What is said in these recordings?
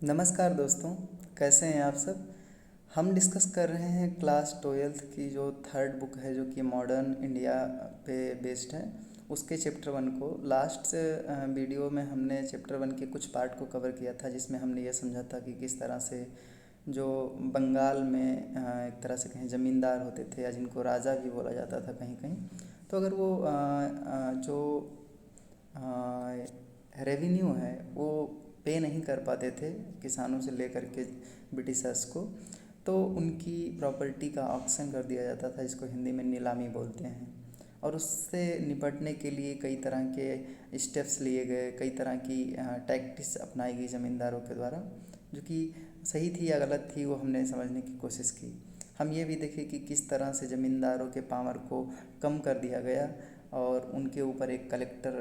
नमस्कार दोस्तों, कैसे हैं आप सब। हम डिस्कस कर रहे हैं क्लास 12th की जो थर्ड बुक है, जो कि मॉडर्न इंडिया पे बेस्ड है, उसके चैप्टर 1 को। लास्ट वीडियो में हमने चैप्टर 1 के कुछ पार्ट को कवर किया था, जिसमें हमने ये समझा था कि किस तरह से जो बंगाल में एक तरह से कहें ज़मींदार होते थे, या जिनको राजा भी बोला जाता था कहीं कहीं। तो अगर वो जो रेवेन्यू है वो पे नहीं कर पाते थे किसानों से लेकर के ब्रिटिशर्स को, तो उनकी प्रॉपर्टी का ऑक्शन कर दिया जाता था, जिसको हिंदी में नीलामी बोलते हैं। और उससे निपटने के लिए कई तरह के स्टेप्स लिए गए, कई तरह की टैक्टिक्स अपनाई गई ज़मींदारों के द्वारा, जो कि सही थी या गलत थी वो हमने समझने की कोशिश की। हम ये भी देखें कि किस तरह से ज़मींदारों के पावर को कम कर दिया गया और उनके ऊपर एक कलेक्टर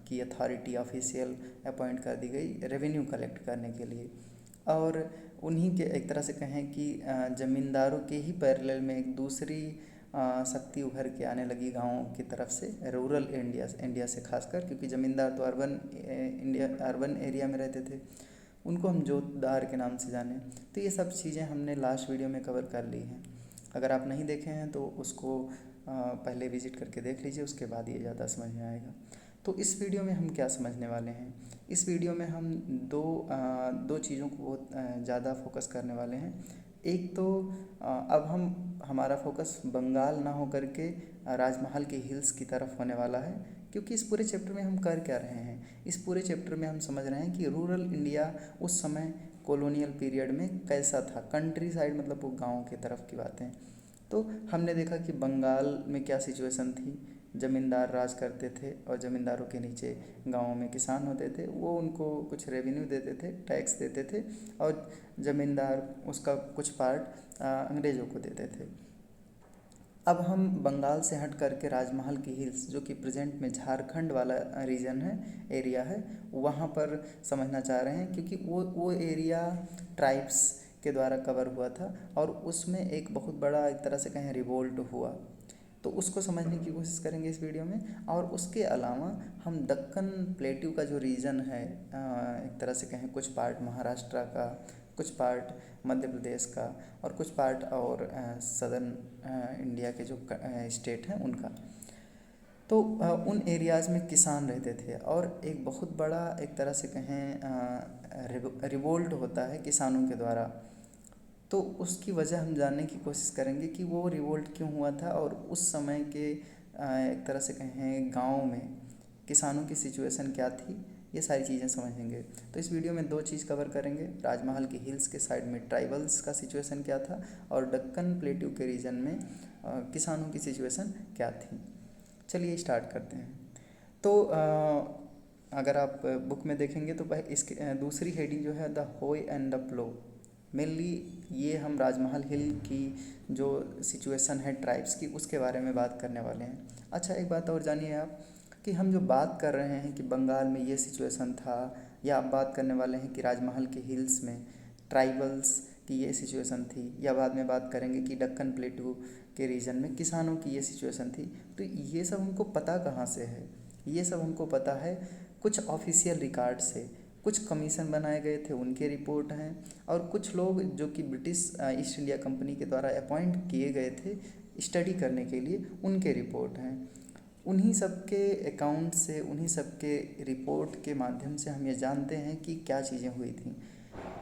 की अथॉरिटी ऑफिशियल अपॉइंट कर दी गई रेवेन्यू कलेक्ट करने के लिए। और उन्हीं के एक तरह से कहें कि ज़मींदारों के ही पैरेलल में एक दूसरी शक्ति उभर के आने लगी गाँव की तरफ से, रूरल इंडिया से खासकर, क्योंकि ज़मींदार तो अर्बन एरिया में रहते थे, उनको हम जोतदार के नाम से जाने। तो ये सब चीज़ें हमने लास्ट वीडियो में कवर कर ली हैं। अगर आप नहीं देखे हैं तो उसको पहले विज़िट करके देख लीजिए, उसके बाद ये ज़्यादा समझ में आएगा। तो इस वीडियो में हम क्या समझने वाले हैं। इस वीडियो में हम दो चीज़ों को बहुत ज़्यादा फोकस करने वाले हैं। एक तो अब हमारा फोकस बंगाल ना हो करके राजमहल के हिल्स की तरफ होने वाला है, क्योंकि इस पूरे चैप्टर में हम कर क्या रहे हैं। इस पूरे चैप्टर में हम समझ रहे हैं कि रूरल इंडिया उस समय कॉलोनियल पीरियड में कैसा था। कंट्री साइड मतलब वो गाँव की तरफ की बातें। तो हमने देखा कि बंगाल में क्या सिचुएशन थी। ज़मींदार राज करते थे और ज़मींदारों के नीचे गाँव में किसान होते थे, वो उनको कुछ रेवेन्यू देते थे, टैक्स देते थे, और ज़मींदार उसका कुछ पार्ट अंग्रेज़ों को देते थे। अब हम बंगाल से हट करके राजमहल की हिल्स, जो कि प्रेजेंट में झारखंड वाला रीजन है, एरिया है, वहाँ पर समझना चाह रहे हैं, क्योंकि वो एरिया ट्राइब्स के द्वारा कवर हुआ था और उसमें एक बहुत बड़ा एक तरह से कहें रिवोल्ट हुआ। तो उसको समझने की कोशिश करेंगे इस वीडियो में। और उसके अलावा हम दक्कन प्लेट्यू का जो रीजन है, एक तरह से कहें कुछ पार्ट महाराष्ट्र का, कुछ पार्ट मध्य प्रदेश का, और कुछ पार्ट और सदर्न इंडिया के जो स्टेट हैं उनका। तो उन एरियाज़ में किसान रहते थे और एक बहुत बड़ा एक तरह से कहें रिवोल्ट होता है किसानों के द्वारा। तो उसकी वजह हम जानने की कोशिश करेंगे कि वो रिवोल्ट क्यों हुआ था और उस समय के एक तरह से कहें गाँव में किसानों की सिचुएशन क्या थी, ये सारी चीज़ें समझेंगे। तो इस वीडियो में दो चीज़ कवर करेंगे, राजमहल की हिल्स के साइड में ट्राइबल्स का सिचुएशन क्या था, और दक्कन प्लेट्यू के रीजन में किसानों की सिचुएशन क्या थी। चलिए स्टार्ट करते हैं। तो अगर आप बुक में देखेंगे तो इसकी दूसरी हेडिंग जो है द होय एंड द प्लो। मेनली ये हम राजमहल हिल की जो सिचुएशन है ट्राइब्स की, उसके बारे में बात करने वाले हैं। अच्छा, एक बात और जानिए आप, कि हम जो बात कर रहे हैं कि बंगाल में ये सिचुएशन था, या आप बात करने वाले हैं कि राजमहल के हिल्स में ट्राइबल्स की ये सिचुएशन थी, या बाद में बात करेंगे कि दक्कन प्लेटू के रीजन में किसानों की ये सिचुएशन थी, तो ये सब हमको पता कहाँ से है। ये सब हमको पता है कुछ ऑफिशियल रिकॉर्ड से। कुछ कमीशन बनाए गए थे, उनके रिपोर्ट हैं, और कुछ लोग जो कि ब्रिटिश ईस्ट इंडिया कंपनी के द्वारा अपॉइंट किए गए थे स्टडी करने के लिए, उनके रिपोर्ट हैं। उन्हीं सब के अकाउंट से, उन्हीं सब के रिपोर्ट के माध्यम से हम ये जानते हैं कि क्या चीज़ें हुई थी।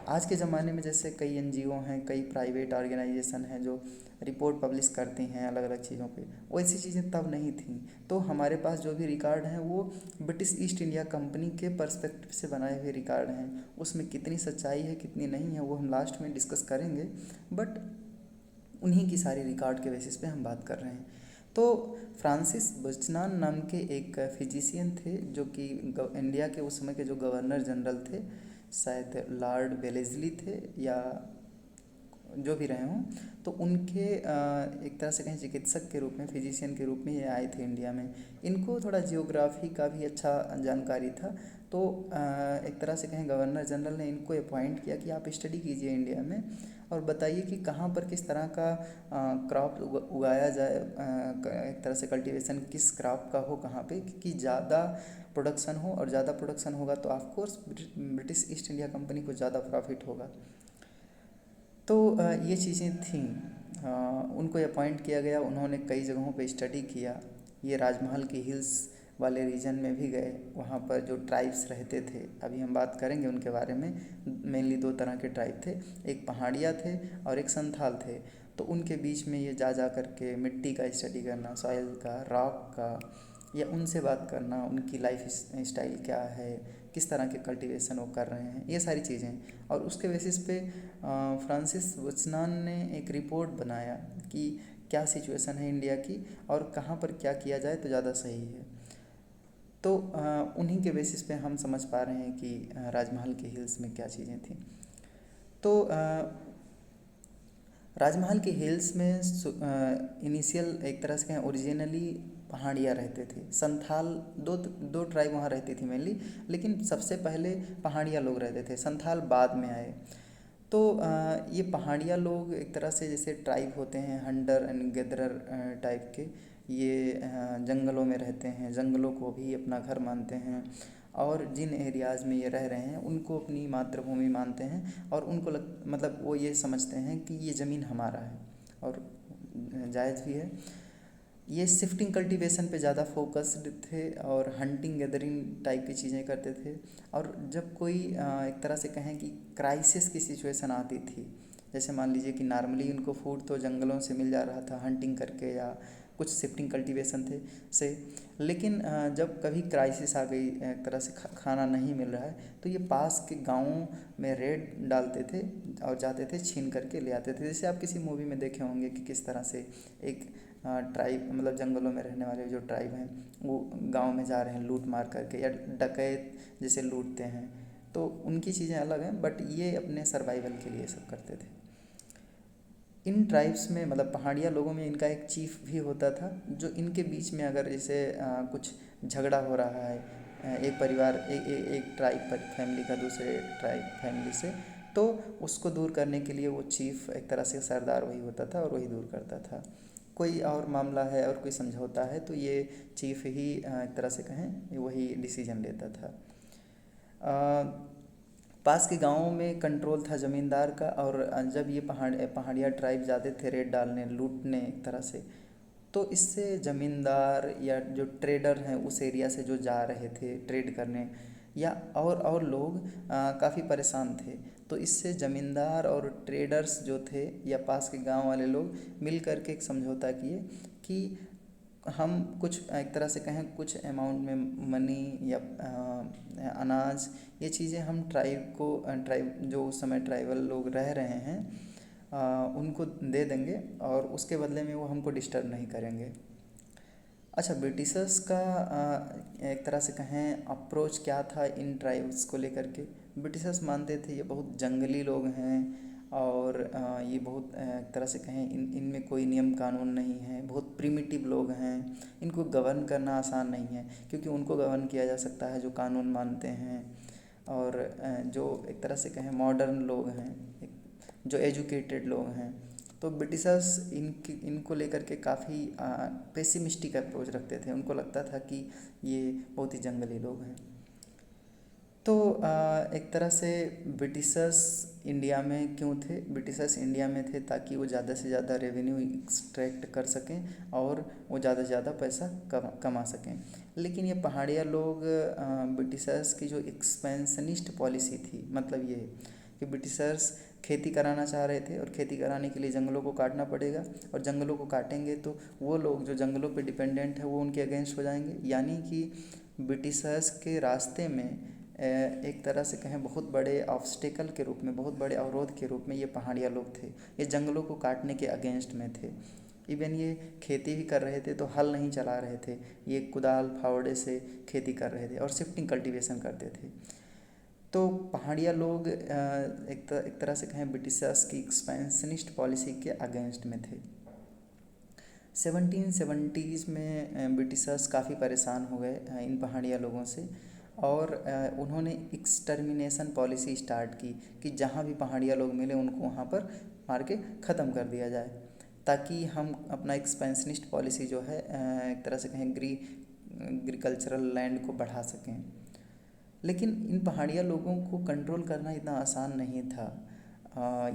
आज के ज़माने में जैसे कई एनजीओ हैं, कई प्राइवेट ऑर्गेनाइजेशन हैं जो रिपोर्ट पब्लिश करती हैं अलग अलग चीज़ों पे, वैसी चीज़ें तब नहीं थी। तो हमारे पास जो भी रिकॉर्ड हैं वो ब्रिटिश ईस्ट इंडिया कंपनी के पर्सपेक्टिव से बनाए हुए रिकॉर्ड हैं। उसमें कितनी सच्चाई है कितनी नहीं है वो हम लास्ट में डिस्कस करेंगे, बट उन्हीं की सारी रिकॉर्ड के बेसिस पे हम बात कर रहे हैं। तो फ्रांसिस बचनान नाम के एक फिजिशियन थे, जो कि इंडिया के उस समय के जो गवर्नर जनरल थे, शायद लॉर्ड वेलेस्ली थे या जो भी रहे हों, तो उनके एक तरह से कहें चिकित्सक के रूप में, फिजिशियन के रूप में ये आए थे इंडिया में। इनको थोड़ा जियोग्राफी का भी अच्छा जानकारी था, तो तो एक तरह से कहें गवर्नर जनरल ने इनको अपॉइंट किया कि आप स्टडी कीजिए इंडिया में और बताइए कि कहाँ पर किस तरह का क्रॉप उगाया जाए, एक तरह से कल्टीवेशन किस क्रॉप का हो कहाँ पे कि ज़्यादा प्रोडक्शन हो, और ज़्यादा प्रोडक्शन होगा तो of course British East India company को ज़्यादा प्रॉफिट होगा। तो ये चीज़ें थीं। उनको अपॉइंट किया गया, उन्होंने कई जगहों पे स्टडी किया। ये राजमहल की हिल्स वाले रीजन में भी गए, वहाँ पर जो ट्राइब्स रहते थे, अभी हम बात करेंगे उनके बारे में। मेनली दो तरह के ट्राइब थे, एक पहाड़िया थे और एक संथाल थे। तो उनके बीच में ये जा कर के मिट्टी का स्टडी करना, सॉइल का, रॉक का, या उनसे बात करना, उनकी लाइफ स्टाइल क्या है, किस तरह के कल्टीवेशन वो कर रहे हैं, ये सारी चीज़ें। और उसके बेसिस पे फ्रांसिस बुचनान ने एक रिपोर्ट बनाया कि क्या सिचुएशन है इंडिया की और कहाँ पर क्या किया जाए तो ज़्यादा सही है। तो उन्हीं के बेसिस पे हम समझ पा रहे हैं कि राजमहल के हिल्स में क्या चीज़ें थी। तो राजमहल के हिल्स में इनिशियल एक तरह से कहें ओरिजिनली पहाड़िया रहते थे। संथाल दो दो ट्राइब वहाँ रहती थी मेनली, लेकिन सबसे पहले पहाड़िया लोग रहते थे, संथाल बाद में आए। तो ये पहाड़िया लोग एक तरह से जैसे ट्राइब होते हैं हंटर एंड गैदरर टाइप के, ये जंगलों में रहते हैं, जंगलों को भी अपना घर मानते हैं, और जिन एरियाज़ में ये रह रहे हैं उनको अपनी मातृभूमि मानते हैं, और उनको मतलब वो ये समझते हैं कि ये ज़मीन हमारा है, और जायज़ भी है। ये शिफ्टिंग कल्टीवेशन पे ज़्यादा फोकस्ड थे और हंटिंग गैदरिंग टाइप की चीज़ें करते थे। और जब कोई एक तरह से कहें कि क्राइसिस की सिचुएशन आती थी, जैसे मान लीजिए कि नॉर्मली उनको फूड तो जंगलों से मिल जा रहा था हंटिंग करके या कुछ शिफ्टिंग कल्टीवेशन थे से, लेकिन जब कभी क्राइसिस आ गई, एक तरह से खाना नहीं मिल रहा है, तो ये पास के गाँवों में रेड डालते थे और जाते थे छीन करके ले आते थे। जैसे आप किसी मूवी में देखे होंगे कि किस तरह से एक ट्राइब, मतलब जंगलों में रहने वाले जो ट्राइब हैं वो गांव में जा रहे हैं लूट मार करके, या डकैत जैसे लूटते हैं, तो उनकी चीज़ें अलग हैं, बट ये अपने सर्वाइवल के लिए सब करते थे। इन ट्राइब्स में, मतलब पहाड़िया लोगों में, इनका एक चीफ भी होता था, जो इनके बीच में अगर जैसे कुछ झगड़ा हो रहा है, एक परिवार एक ट्राइब पर फैमिली का दूसरे ट्राइब फैमिली से, तो उसको दूर करने के लिए वो चीफ एक तरह से सरदार वही होता था और वही दूर करता था। कोई और मामला है और कोई समझौता है तो ये चीफ ही एक तरह से कहें वही डिसीजन लेता था। पास के गांवों में कंट्रोल था ज़मींदार का, और जब ये पहाड़िया ट्राइब जाते थे रेड डालने, लूटने एक तरह से, तो इससे ज़मींदार या जो ट्रेडर हैं उस एरिया से जो जा रहे थे ट्रेड करने, या और लोग काफ़ी परेशान थे। तो इससे ज़मींदार और ट्रेडर्स जो थे या पास के गांव वाले लोग मिल कर के एक समझौता किए कि हम कुछ एक तरह से कहें कुछ अमाउंट में मनी या अनाज, ये चीज़ें हम ट्राइब जो उस समय ट्राइबल लोग रह रहे हैं उनको दे देंगे, और उसके बदले में वो हमको डिस्टर्ब नहीं करेंगे। अच्छा, ब्रिटिशर्स का एक तरह से कहें अप्रोच क्या था इन ट्राइब्स को लेकर के। ब्रिटिशर्स मानते थे ये बहुत जंगली लोग हैं, और ये बहुत एक तरह से कहें इनमें कोई नियम कानून नहीं है, बहुत प्रिमिटिव लोग हैं, इनको गवर्न करना आसान नहीं है, क्योंकि उनको गवर्न किया जा सकता है जो कानून मानते हैं, और जो एक तरह से कहें मॉडर्न लोग हैं, जो एजुकेटेड लोग हैं। तो ब्रिटिशर्स इनको लेकर के काफ़ी पेसिमिस्टिक अप्रोच रखते थे, उनको लगता था कि ये बहुत ही जंगली लोग हैं। तो एक तरह से ब्रिटिशर्स इंडिया में क्यों थे? ब्रिटिशर्स इंडिया में थे ताकि वो ज़्यादा से ज़्यादा रेवेन्यू एक्सट्रैक्ट कर सकें और वो ज़्यादा से ज़्यादा पैसा कमा सकें। लेकिन ये पहाड़िया लोग, ब्रिटिशर्स की जो एक्सपेंशनिस्ट पॉलिसी थी, मतलब ये कि ब्रिटिशर्स खेती कराना चाह रहे थे, और खेती कराने के लिए जंगलों को काटना पड़ेगा, और जंगलों को काटेंगे तो वो लोग जो जंगलों पे डिपेंडेंट है वो उनके अगेंस्ट हो जाएंगे। यानी कि ब्रिटिशर्स के रास्ते में एक तरह से कहें बहुत बड़े ऑब्स्टेकल के रूप में, बहुत बड़े अवरोध के रूप में ये पहाड़िया लोग थे। ये जंगलों को काटने के अगेंस्ट में थे। इवन ये खेती भी कर रहे थे तो हल नहीं चला रहे थे, ये कुदाल फावड़े से खेती कर रहे थे और शिफ्टिंग कल्टीवेशन करते थे। तो पहाड़िया लोग एक तरह से कहें ब्रिटिशर्स की एक्सपेंशनिस्ट पॉलिसी के अगेंस्ट में थे। 1770s में ब्रिटिशर्स काफ़ी परेशान हो गए इन पहाड़िया लोगों से, और उन्होंने एक्सटर्मिनेशन पॉलिसी स्टार्ट की कि जहाँ भी पहाड़िया लोग मिले उनको वहाँ पर मार के ख़त्म कर दिया जाए, ताकि हम अपना एक्सपेंशनिस्ट पॉलिसी जो है एक तरह से कहें एग्रीकल्चरल लैंड को बढ़ा सकें। लेकिन इन पहाड़िया लोगों को कंट्रोल करना इतना आसान नहीं था।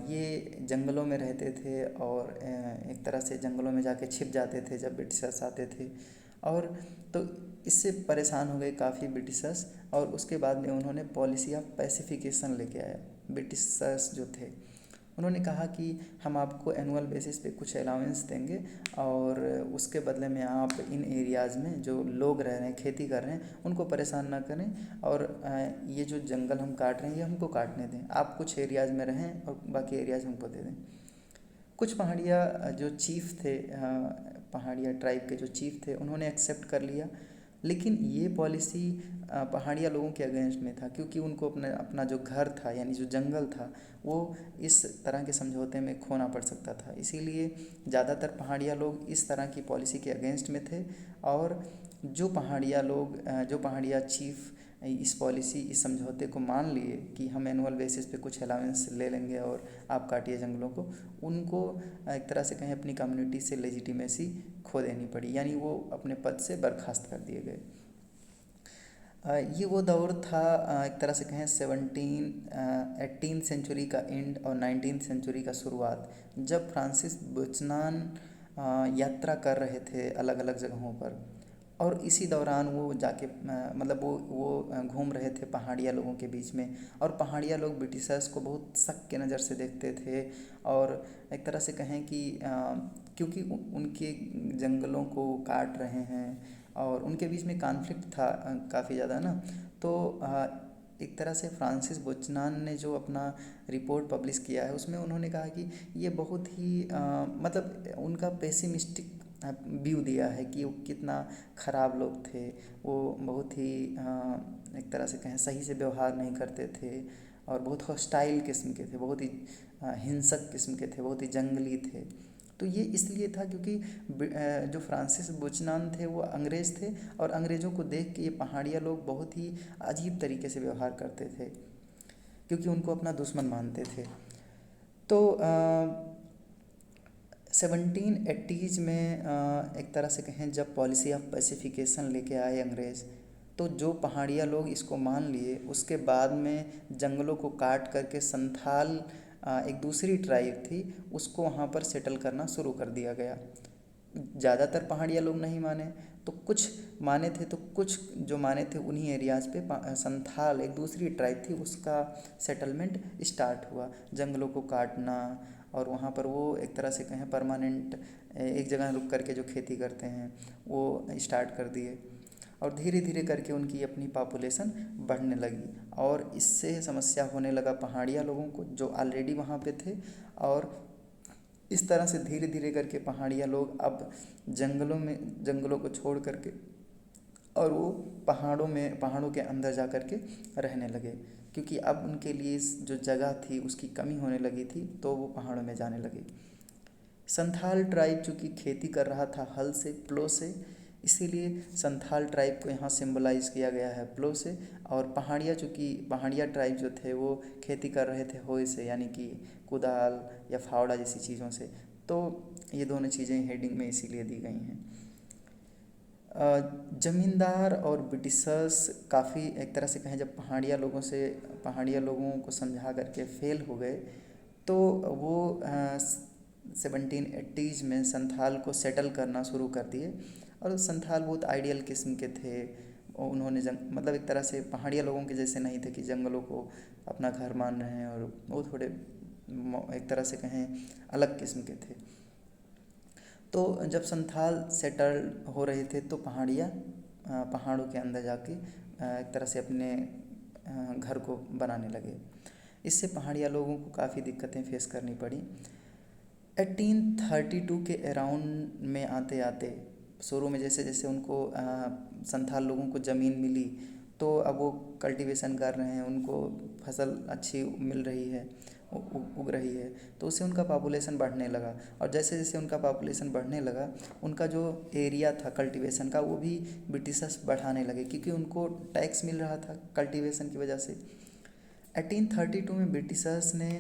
ये जंगलों में रहते थे और एक तरह से जंगलों में जाके छिप जाते थे जब ब्रिटिशर्स आते थे, और तो इससे परेशान हो गए काफ़ी ब्रिटिशर्स, और उसके बाद में उन्होंने पॉलिसी ऑफ पैसिफिकेशन लेके आया। ब्रिटिशर्स जो थे उन्होंने कहा कि हम आपको एनुअल बेसिस पे कुछ अलाउंस देंगे, और उसके बदले में आप इन एरियाज़ में जो लोग रह रहे हैं, खेती कर रहे हैं, उनको परेशान ना करें, और ये जो जंगल हम काट रहे हैं ये हमको काटने दें, आप कुछ एरियाज़ में रहें और बाकी एरियाज़ हमको दे दें। कुछ पहाड़िया जो चीफ थे, पहाड़िया ट्राइब के जो चीफ थे, उन्होंने एक्सेप्ट कर लिया, लेकिन ये पॉलिसी पहाड़िया लोगों के अगेंस्ट में था, क्योंकि उनको अपना जो घर था यानी जो जंगल था वो इस तरह के समझौते में खोना पड़ सकता था। इसीलिए ज़्यादातर पहाड़िया लोग इस तरह की पॉलिसी के अगेंस्ट में थे, और जो पहाड़िया चीफ इस समझौते को मान लिए कि हम एनुअल बेसिस पे कुछ अलाउंस ले लेंगे और आप काटिए जंगलों को, उनको एक तरह से कहें अपनी कम्युनिटी से लेजिटिमेसी खो देनी पड़ी, यानी वो अपने पद से बर्खास्त कर दिए गए। ये वो दौर था एक तरह से कहें 18th सेंचुरी का एंड और 19th सेंचुरी का शुरुआत, जब फ्रांसिस बुचनान यात्रा कर रहे थे अलग अलग जगहों पर, और इसी दौरान वो जाके मतलब वो घूम रहे थे पहाड़िया लोगों के बीच में, और पहाड़िया लोग ब्रिटिशर्स को बहुत शक के नज़र से देखते थे, और एक तरह से कहें कि क्योंकि उनके जंगलों को काट रहे हैं और उनके बीच में कॉन्फ्लिक्ट था काफ़ी ज़्यादा ना, तो एक तरह से फ्रांसिस बुचनान ने जो अपना रिपोर्ट पब्लिश किया है उसमें उन्होंने कहा कि ये बहुत ही मतलब उनका पेसिमिस्टिक व्यू दिया है कि वो कितना ख़राब लोग थे, वो बहुत ही एक तरह से कहें सही से व्यवहार नहीं करते थे, और बहुत हॉस्टाइल किस्म के थे, बहुत ही हिंसक किस्म के थे, बहुत ही जंगली थे। तो ये इसलिए था क्योंकि जो फ्रांसिस बुचनान थे वो अंग्रेज़ थे, और अंग्रेज़ों को देख के ये पहाड़िया लोग बहुत ही अजीब तरीके से व्यवहार करते थे, क्योंकि उनको अपना दुश्मन मानते थे। तो 1780s में एक तरह से कहें जब पॉलिसी ऑफ पैसिफिकेशन लेके आए अंग्रेज़, तो जो पहाड़िया लोग इसको मान लिए, उसके बाद में जंगलों को काट करके संथाल एक दूसरी ट्राइब थी उसको वहाँ पर सेटल करना शुरू कर दिया गया। ज़्यादातर पहाड़िया लोग नहीं माने, तो कुछ माने थे, तो कुछ जो माने थे उन्हीं एरियाज़ पे संथाल एक दूसरी ट्राइब थी उसका सेटलमेंट स्टार्ट हुआ, जंगलों को काटना, और वहाँ पर वो एक तरह से कहें परमानेंट एक जगह रुक करके जो खेती करते हैं वो स्टार्ट कर दिए, और धीरे धीरे करके उनकी अपनी पॉपुलेशन बढ़ने लगी, और इससे समस्या होने लगा पहाड़िया लोगों को जो ऑलरेडी वहाँ पे थे, और इस तरह से धीरे धीरे करके पहाड़िया लोग अब जंगलों को छोड़ करके और वो पहाड़ों के अंदर जा कर के रहने लगे, क्योंकि अब उनके लिए जो जगह थी उसकी कमी होने लगी थी, तो वो पहाड़ों में जाने लगे। संथाल ट्राइब चूँकि खेती कर रहा था हल से, प्लो से, इसीलिए संथाल ट्राइब को यहाँ सिंबलाइज किया गया है प्लो से, और पहाड़िया ट्राइब जो थे वो खेती कर रहे थे होय से, यानी कि कुदाल या फावड़ा जैसी चीज़ों से। तो ये दोनों चीज़ें हेडिंग में इसीलिए दी गई हैं। ज़मींदार और ब्रिटिशर्स काफ़ी एक तरह से कहें जब पहाड़िया लोगों को समझा करके फेल हो गए, तो वो 1780s में संथाल को सेटल करना शुरू कर दिए, और संथाल बहुत आइडियल किस्म के थे, और उन्होंने मतलब एक तरह से पहाड़िया लोगों के जैसे नहीं थे कि जंगलों को अपना घर मान रहे हैं, और वो थोड़े एक तरह से कहें अलग किस्म के थे। तो जब संथाल सेटल हो रहे थे तो पहाड़ों के अंदर जाके एक तरह से अपने घर को बनाने लगे। इससे पहाड़िया लोगों को काफ़ी दिक्कतें फेस करनी पड़ी। 1832 के अराउंड में आते आते शुरू में जैसे जैसे उनको संथाल लोगों को ज़मीन मिली, तो अब वो कल्टीवेशन कर रहे हैं, उनको फसल अच्छी मिल रही है, उग रही है, तो उससे उनका पॉपुलेशन बढ़ने लगा। और जैसे जैसे उनका पॉपुलेशन बढ़ने लगा, उनका जो एरिया था कल्टीवेशन का वो भी ब्रिटिशर्स बढ़ाने लगे, क्योंकि उनको टैक्स मिल रहा था कल्टीवेशन की वजह से। 1832 में ब्रिटिशर्स ने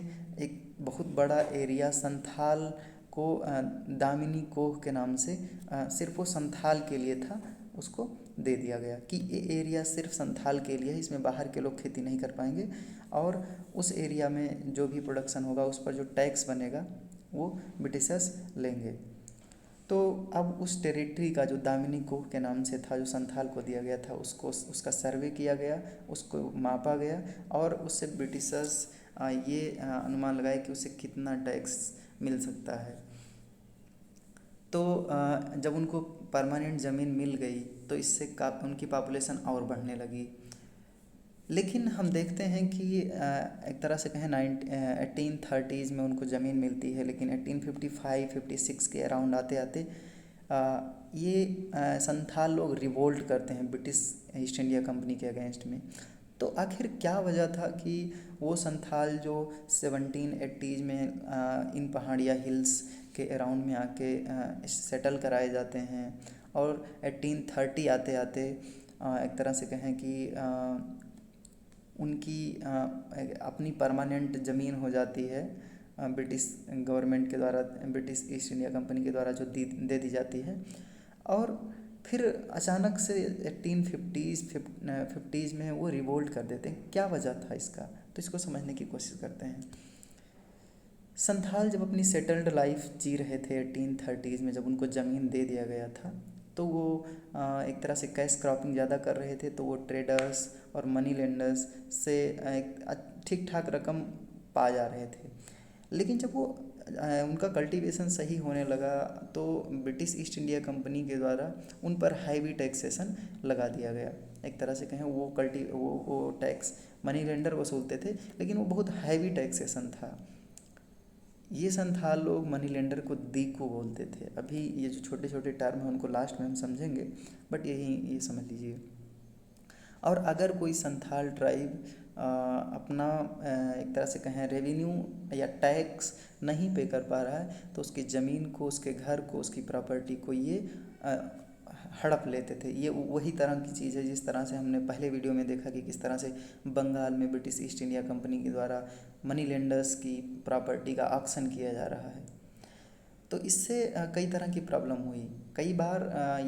एक बहुत बड़ा एरिया संथाल को दामिनी कोह के नाम से, सिर्फ वो संथाल के लिए था, उसको दे दिया गया कि ये एरिया सिर्फ संथाल के लिए है, इसमें बाहर के लोग खेती नहीं कर पाएंगे, और उस एरिया में जो भी प्रोडक्शन होगा उस पर जो टैक्स बनेगा वो ब्रिटिशर्स लेंगे। तो अब उस टेरिटरी का जो दामिनी कोह के नाम से था, जो संथाल को दिया गया था, उसको उसका सर्वे किया गया, उसको मापा गया, और उससे ब्रिटिशर्स ये अनुमान लगाए कि उसे कितना टैक्स मिल सकता है। तो जब उनको परमानेंट ज़मीन मिल गई तो इससे उनकी पॉपुलेशन और बढ़ने लगी। लेकिन हम देखते हैं कि एक तरह से कहें 1830s में उनको ज़मीन मिलती है, लेकिन 1855-56 के अराउंड आते आते ये संथाल लोग रिवोल्ट करते हैं ब्रिटिश ईस्ट इंडिया कंपनी के अगेंस्ट में। तो आखिर क्या वजह था कि वो संथाल जो 1780s में इन पहाड़िया हिल्स के अराउंड में आके सेटल कराए जाते हैं, और 1830 आते आते एक तरह से कहें कि उनकी अपनी परमानेंट ज़मीन हो जाती है ब्रिटिश गवर्नमेंट के द्वारा, ब्रिटिश ईस्ट इंडिया कंपनी के द्वारा जो दे दी जाती है। और फिर अचानक से 1850s में वो रिवोल्ट कर देते हैं। क्या वजह था इसका, तो इसको समझने की कोशिश करते हैं। संथाल जब अपनी सेटल्ड लाइफ जी रहे थे 1830s में, जब उनको ज़मीन दे दिया गया था, तो वो एक तरह से कैश क्रॉपिंग ज़्यादा कर रहे थे, तो वो ट्रेडर्स और मनी लेंडर्स से ठीक ठाक रकम पा जा रहे थे। लेकिन जब वो उनका कल्टीवेशन सही होने लगा तो ब्रिटिश ईस्ट इंडिया कंपनी के द्वारा उन पर हैवी टैक्सेशन लगा दिया गया। एक तरह से कहें वो टैक्स मनी लेंडर वसूलते थे, लेकिन वो बहुत हैवी टैक्सेशन था। ये संथाल लोग मनी लेंडर को दीकू बोलते थे। अभी ये जो छोटे छोटे टर्म हैं उनको लास्ट में हम समझेंगे, बट ये समझ लीजिए। और अगर कोई संथाल ट्राइब अपना एक तरह से कहें रेवेन्यू या टैक्स नहीं पे कर पा रहा है, तो उसकी ज़मीन को, उसके घर को, उसकी प्रॉपर्टी को ये हड़प लेते थे। ये वही तरह की चीज़ है जिस तरह से हमने पहले वीडियो में देखा कि किस तरह से बंगाल में ब्रिटिश ईस्ट इंडिया कंपनी के द्वारा मनी लेंडर्स की प्रॉपर्टी का ऑक्शन किया जा रहा है। तो इससे कई तरह की प्रॉब्लम हुई। कई बार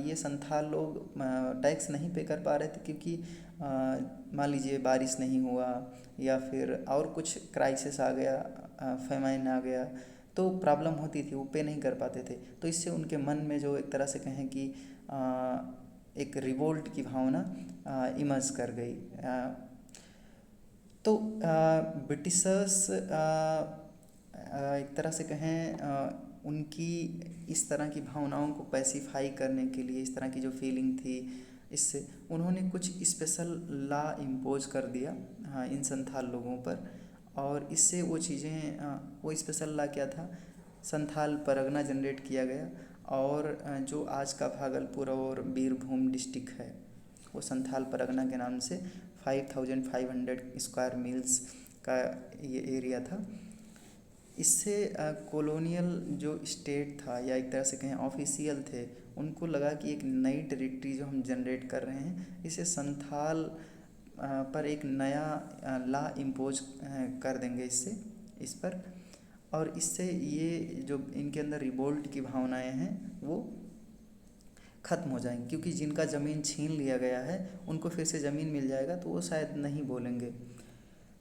ये संथाल लोग टैक्स नहीं पे कर पा रहे थे, क्योंकि मान लीजिए बारिश नहीं हुआ या फिर और कुछ क्राइसिस आ गया, फेमाइन आ गया, तो प्रॉब्लम होती थी, वो पे नहीं कर पाते थे। तो इससे उनके मन में जो एक तरह से कहें कि एक रिवोल्ट की भावना इमर्ज कर गई। तो ब्रिटिशर्स एक तरह से कहें उनकी इस तरह की भावनाओं को पैसिफाई करने के लिए, इस तरह की जो फीलिंग थी, इससे उन्होंने कुछ स्पेशल लॉ इम्पोज कर दिया इन संथाल लोगों पर। और इससे वो चीज़ें, वो स्पेशल लॉ क्या था, संथाल परगना जनरेट किया गया, और जो आज का भागलपुर और बीरभूम डिस्ट्रिक्ट है वो संथाल परगना के नाम से 5500 स्क्वायर मील्स का ये एरिया था। इससे कॉलोनियल जो स्टेट था, या एक तरह से कहें ऑफिशियल थे, उनको लगा कि एक नई टेरिटरी जो हम जनरेट कर रहे हैं, इसे संथाल पर एक नया लॉ इम्पोज कर देंगे इस पर। और इससे ये जो इनके अंदर रिवोल्ट की भावनाएं हैं वो ख़त्म हो जाएंगी, क्योंकि जिनका ज़मीन छीन लिया गया है उनको फिर से ज़मीन मिल जाएगा तो वो शायद नहीं बोलेंगे।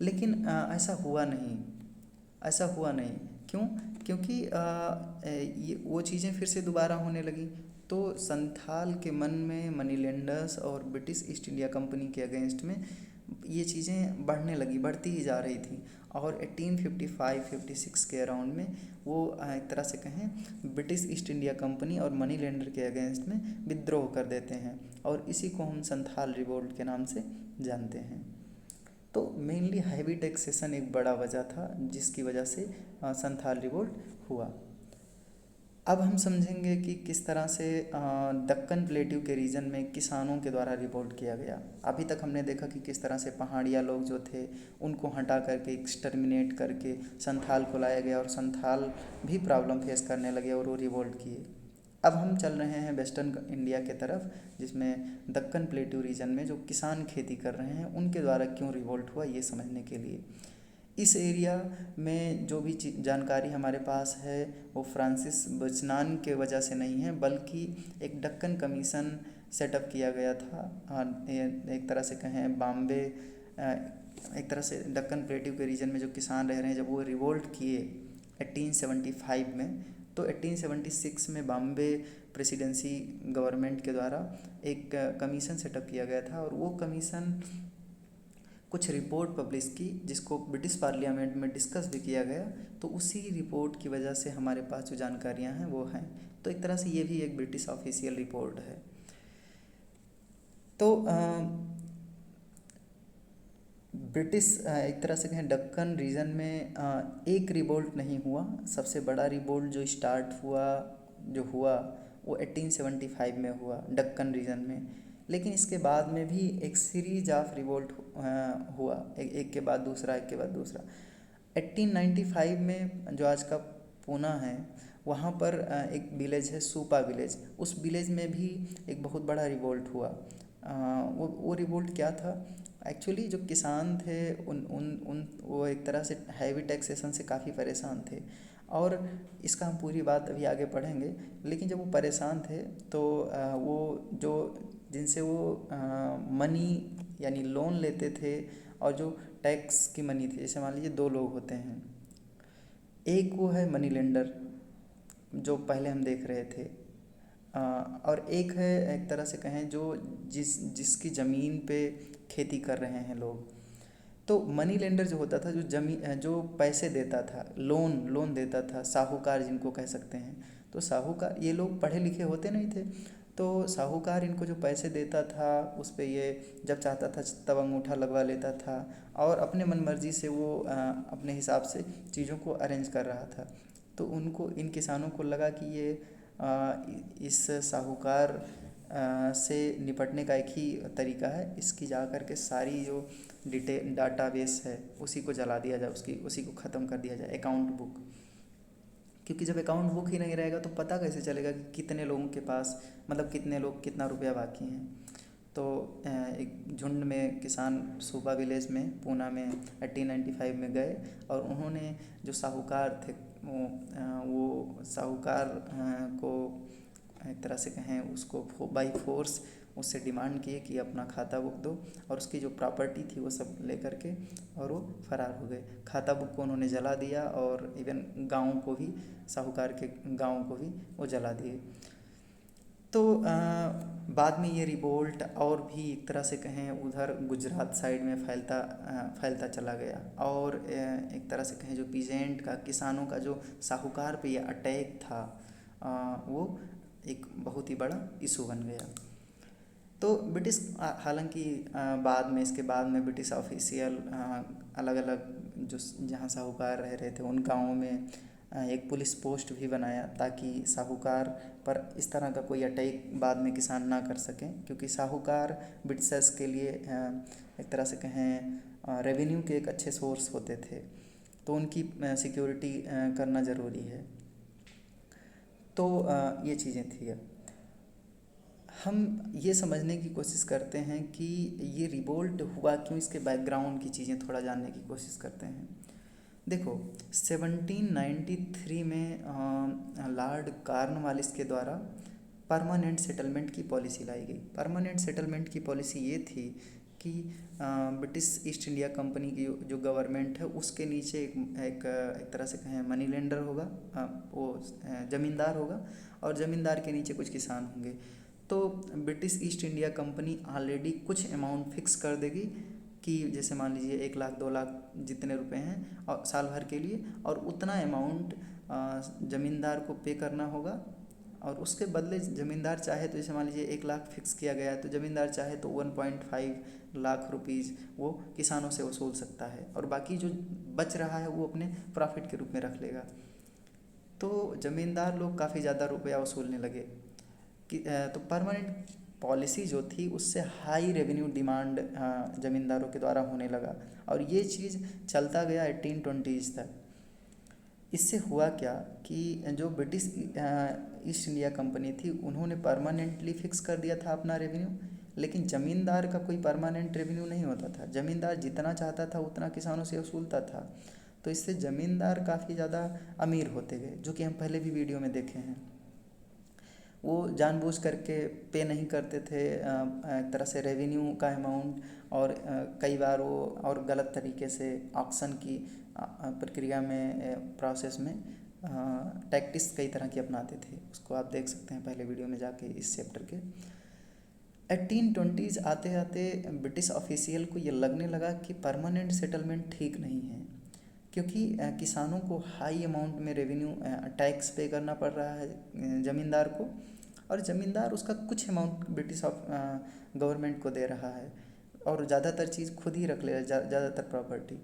लेकिन ऐसा हुआ नहीं। क्यों? क्योंकि ये वो चीज़ें फिर से दोबारा होने लगी। तो संथाल के मन में मनी लेंडर्स और ब्रिटिश ईस्ट इंडिया कंपनी के अगेंस्ट में ये चीज़ें बढ़ती ही जा रही थी। और 1855-56 के अराउंड में वो एक तरह से कहें ब्रिटिश ईस्ट इंडिया कंपनी और मनी लेंडर के अगेंस्ट में विद्रोह कर देते हैं, और इसी को हम संथाल रिवोल्ट के नाम से जानते हैं। तो मेनली हैवी टैक्सेशन एक बड़ा वजह था जिसकी वजह से संथाल रिवोल्ट हुआ। अब हम समझेंगे कि किस तरह से दक्कन प्लेट्यू के रीजन में किसानों के द्वारा रिवोल्ट किया गया। अभी तक हमने देखा कि किस तरह से पहाड़िया लोग जो थे उनको हटा करके एक्सटर्मिनेट करके संथाल को लाया गया और संथाल भी प्रॉब्लम फेस करने लगे और वो रिवोल्ट किए। अब हम चल रहे हैं वेस्टर्न इंडिया के तरफ, जिसमें दक्कन प्लेट्यू रीजन में जो किसान खेती कर रहे हैं उनके द्वारा क्यों रिवोल्ट हुआ ये समझने के लिए। इस एरिया में जो भी जानकारी हमारे पास है वो फ्रांसिस बचनान के वजह से नहीं है, बल्कि एक दक्कन कमीशन सेटअप किया गया था। एक तरह से कहें बॉम्बे, एक तरह से दक्कन प्लेट्यू के रीजन में जो किसान रह रहे हैं जब वो रिवोल्ट किए 1875 में, तो 1876 में बॉम्बे प्रेसिडेंसी गवर्नमेंट के द्वारा एक कमीशन सेटअप किया गया था और वो कमीशन कुछ रिपोर्ट पब्लिश की जिसको ब्रिटिश पार्लियामेंट में डिस्कस भी किया गया। तो उसी रिपोर्ट की वजह से हमारे पास जो जानकारियां हैं वो हैं। तो एक तरह से ये भी एक ब्रिटिश ऑफिशियल रिपोर्ट है। तो ब्रिटिश एक तरह से कहें दक्कन रीजन में एक रिवोल्ट नहीं हुआ। सबसे बड़ा रिवोल्ट जो स्टार्ट हुआ वो 1875 में हुआ दक्कन रीजन में। लेकिन इसके बाद में भी एक सीरीज ऑफ रिवोल्ट हुआ, एक के बाद दूसरा, एक के बाद दूसरा। 1895 में जो आज का पूना है वहाँ पर एक विलेज है सूपा विलेज, उस विलेज में भी एक बहुत बड़ा रिवोल्ट हुआ। वो रिवोल्ट क्या था एक्चुअली, जो किसान थे उन उन उन वो एक तरह से हैवी टैक्सेशन से काफ़ी परेशान थे। और इसका हम पूरी बात अभी आगे पढ़ेंगे। लेकिन जब वो परेशान थे तो वो जो जिनसे वो मनी यानी लोन लेते थे और जो टैक्स की मनी थी, जैसे मान लीजिए दो लोग होते हैं, एक वो है मनी लेंडर जो पहले हम देख रहे थे, और एक है एक तरह से कहें जो जिसकी ज़मीन पे खेती कर रहे हैं लोग। तो मनी लेंडर जो होता था जो पैसे देता था, लोन देता था, साहूकार जिनको कह सकते हैं। तो साहूकार, ये लोग पढ़े लिखे होते नहीं थे, तो साहूकार इनको जो पैसे देता था उस पे ये जब चाहता था तब अंगूठा लगवा लेता था और अपने मन मर्जी से वो अपने हिसाब से चीज़ों को अरेंज कर रहा था। तो उनको, इन किसानों को लगा कि ये इस साहूकार से निपटने का एक ही तरीका है, इसकी जा कर के सारी जो डाटाबेस है उसी को जला दिया जाए, उसी को ख़त्म कर दिया जाए, अकाउंट बुक। क्योंकि जब अकाउंट बुक ही नहीं रहेगा तो पता कैसे चलेगा कि कितने लोगों के पास, मतलब कितने लोग कितना रुपया बाकी हैं। तो एक झुंड में किसान सूबा विलेज में पूना में 1895 में गए और उन्होंने जो साहूकार थे वो साहूकार को एक तरह से कहें उसको बाई फोर्स उससे डिमांड किए कि अपना खाता बुक दो, और उसकी जो प्रॉपर्टी थी वो सब ले करके और वो फरार हो गए। खाता बुक को उन्होंने जला दिया और इवन गाँव को भी, साहूकार के गाँव को भी वो जला दिए। तो बाद में ये रिवोल्ट और भी एक तरह से कहें उधर गुजरात साइड में फैलता चला गया और एक तरह से कहें जो पीजेंट का, किसानों का जो साहूकार पे ये अटैक था वो एक बहुत ही बड़ा इशू बन गया। तो ब्रिटिश हालांकि बाद में, इसके बाद में ब्रिटिश ऑफिशियल अलग अलग जो जहाँ साहूकार रह रहे थे उन गाँवों में एक पुलिस पोस्ट भी बनाया ताकि साहूकार पर इस तरह का कोई अटैक बाद में किसान ना कर सकें, क्योंकि साहूकार ब्रिटिशर्स के लिए एक तरह से कहें रेवेन्यू के एक अच्छे सोर्स होते थे, तो उनकी सिक्योरिटी करना ज़रूरी है। तो ये चीज़ें थी। हम ये समझने की कोशिश करते हैं कि ये रिवोल्ट हुआ क्यों, इसके बैकग्राउंड की चीज़ें थोड़ा जानने की कोशिश करते हैं। देखो 1793 में लॉर्ड कॉर्नवालिस के द्वारा परमानेंट सेटलमेंट की पॉलिसी लाई गई। परमानेंट सेटलमेंट की पॉलिसी ये थी कि ब्रिटिश ईस्ट इंडिया कंपनी की जो गवर्नमेंट है उसके नीचे एक तरह से कहें मनी लेंडर होगा, वो ज़मींदार होगा, और ज़मींदार के नीचे कुछ किसान होंगे। तो British East India company already कुछ अमाउंट फिक्स कर देगी कि जैसे मान लीजिए 1 लाख 2 लाख जितने रुपए हैं और साल भर के लिए, और उतना अमाउंट ज़मींदार को पे करना होगा। और उसके बदले ज़मींदार चाहे तो, जैसे मान लीजिए 1 लाख फिक्स किया गया है तो ज़मींदार चाहे तो 1.5 लाख रुपीज़ वो किसानों से वसूल सकता है और बाकी जो बच रहा है वो अपने प्रॉफिट के रूप में रख लेगा। तो ज़मींदार लोग काफ़ी ज़्यादा रुपया वसूलने लगे कि तो परमानेंट पॉलिसी जो थी उससे हाई रेवेन्यू डिमांड ज़मींदारों के द्वारा होने लगा, और ये चीज़ चलता गया 1820 तक। इससे हुआ क्या कि जो ब्रिटिश ईस्ट इंडिया कंपनी थी उन्होंने परमानेंटली फिक्स कर दिया था अपना रेवेन्यू, लेकिन ज़मींदार का कोई परमानेंट रेवेन्यू नहीं होता था। ज़मींदार जितना चाहता था उतना किसानों से वसूलता था, तो इससे ज़मींदार काफ़ी ज़्यादा अमीर होते गए, जो कि हम पहले भी वीडियो में देखे हैं। वो जानबूझ करके पे नहीं करते थे एक तरह से रेवेन्यू का अमाउंट, और कई बार वो और गलत तरीके से ऑक्शन की प्रक्रिया में प्रोसेस में टैक्टिक्स कई तरह की अपनाते थे। उसको आप देख सकते हैं पहले वीडियो में जाके इस चैप्टर के। 1820 आते आते ब्रिटिश ऑफिशियल को ये लगने लगा कि परमानेंट सेटलमेंट ठीक नहीं है, क्योंकि किसानों को हाई अमाउंट में रेवेन्यू टैक्स पे करना पड़ रहा है ज़मींदार को, और ज़मींदार उसका कुछ अमाउंट ब्रिटिश गवर्नमेंट को दे रहा है, और ज़्यादातर चीज़ खुद ही रख ले रहा है, ज़्यादातर प्रॉपर्टी।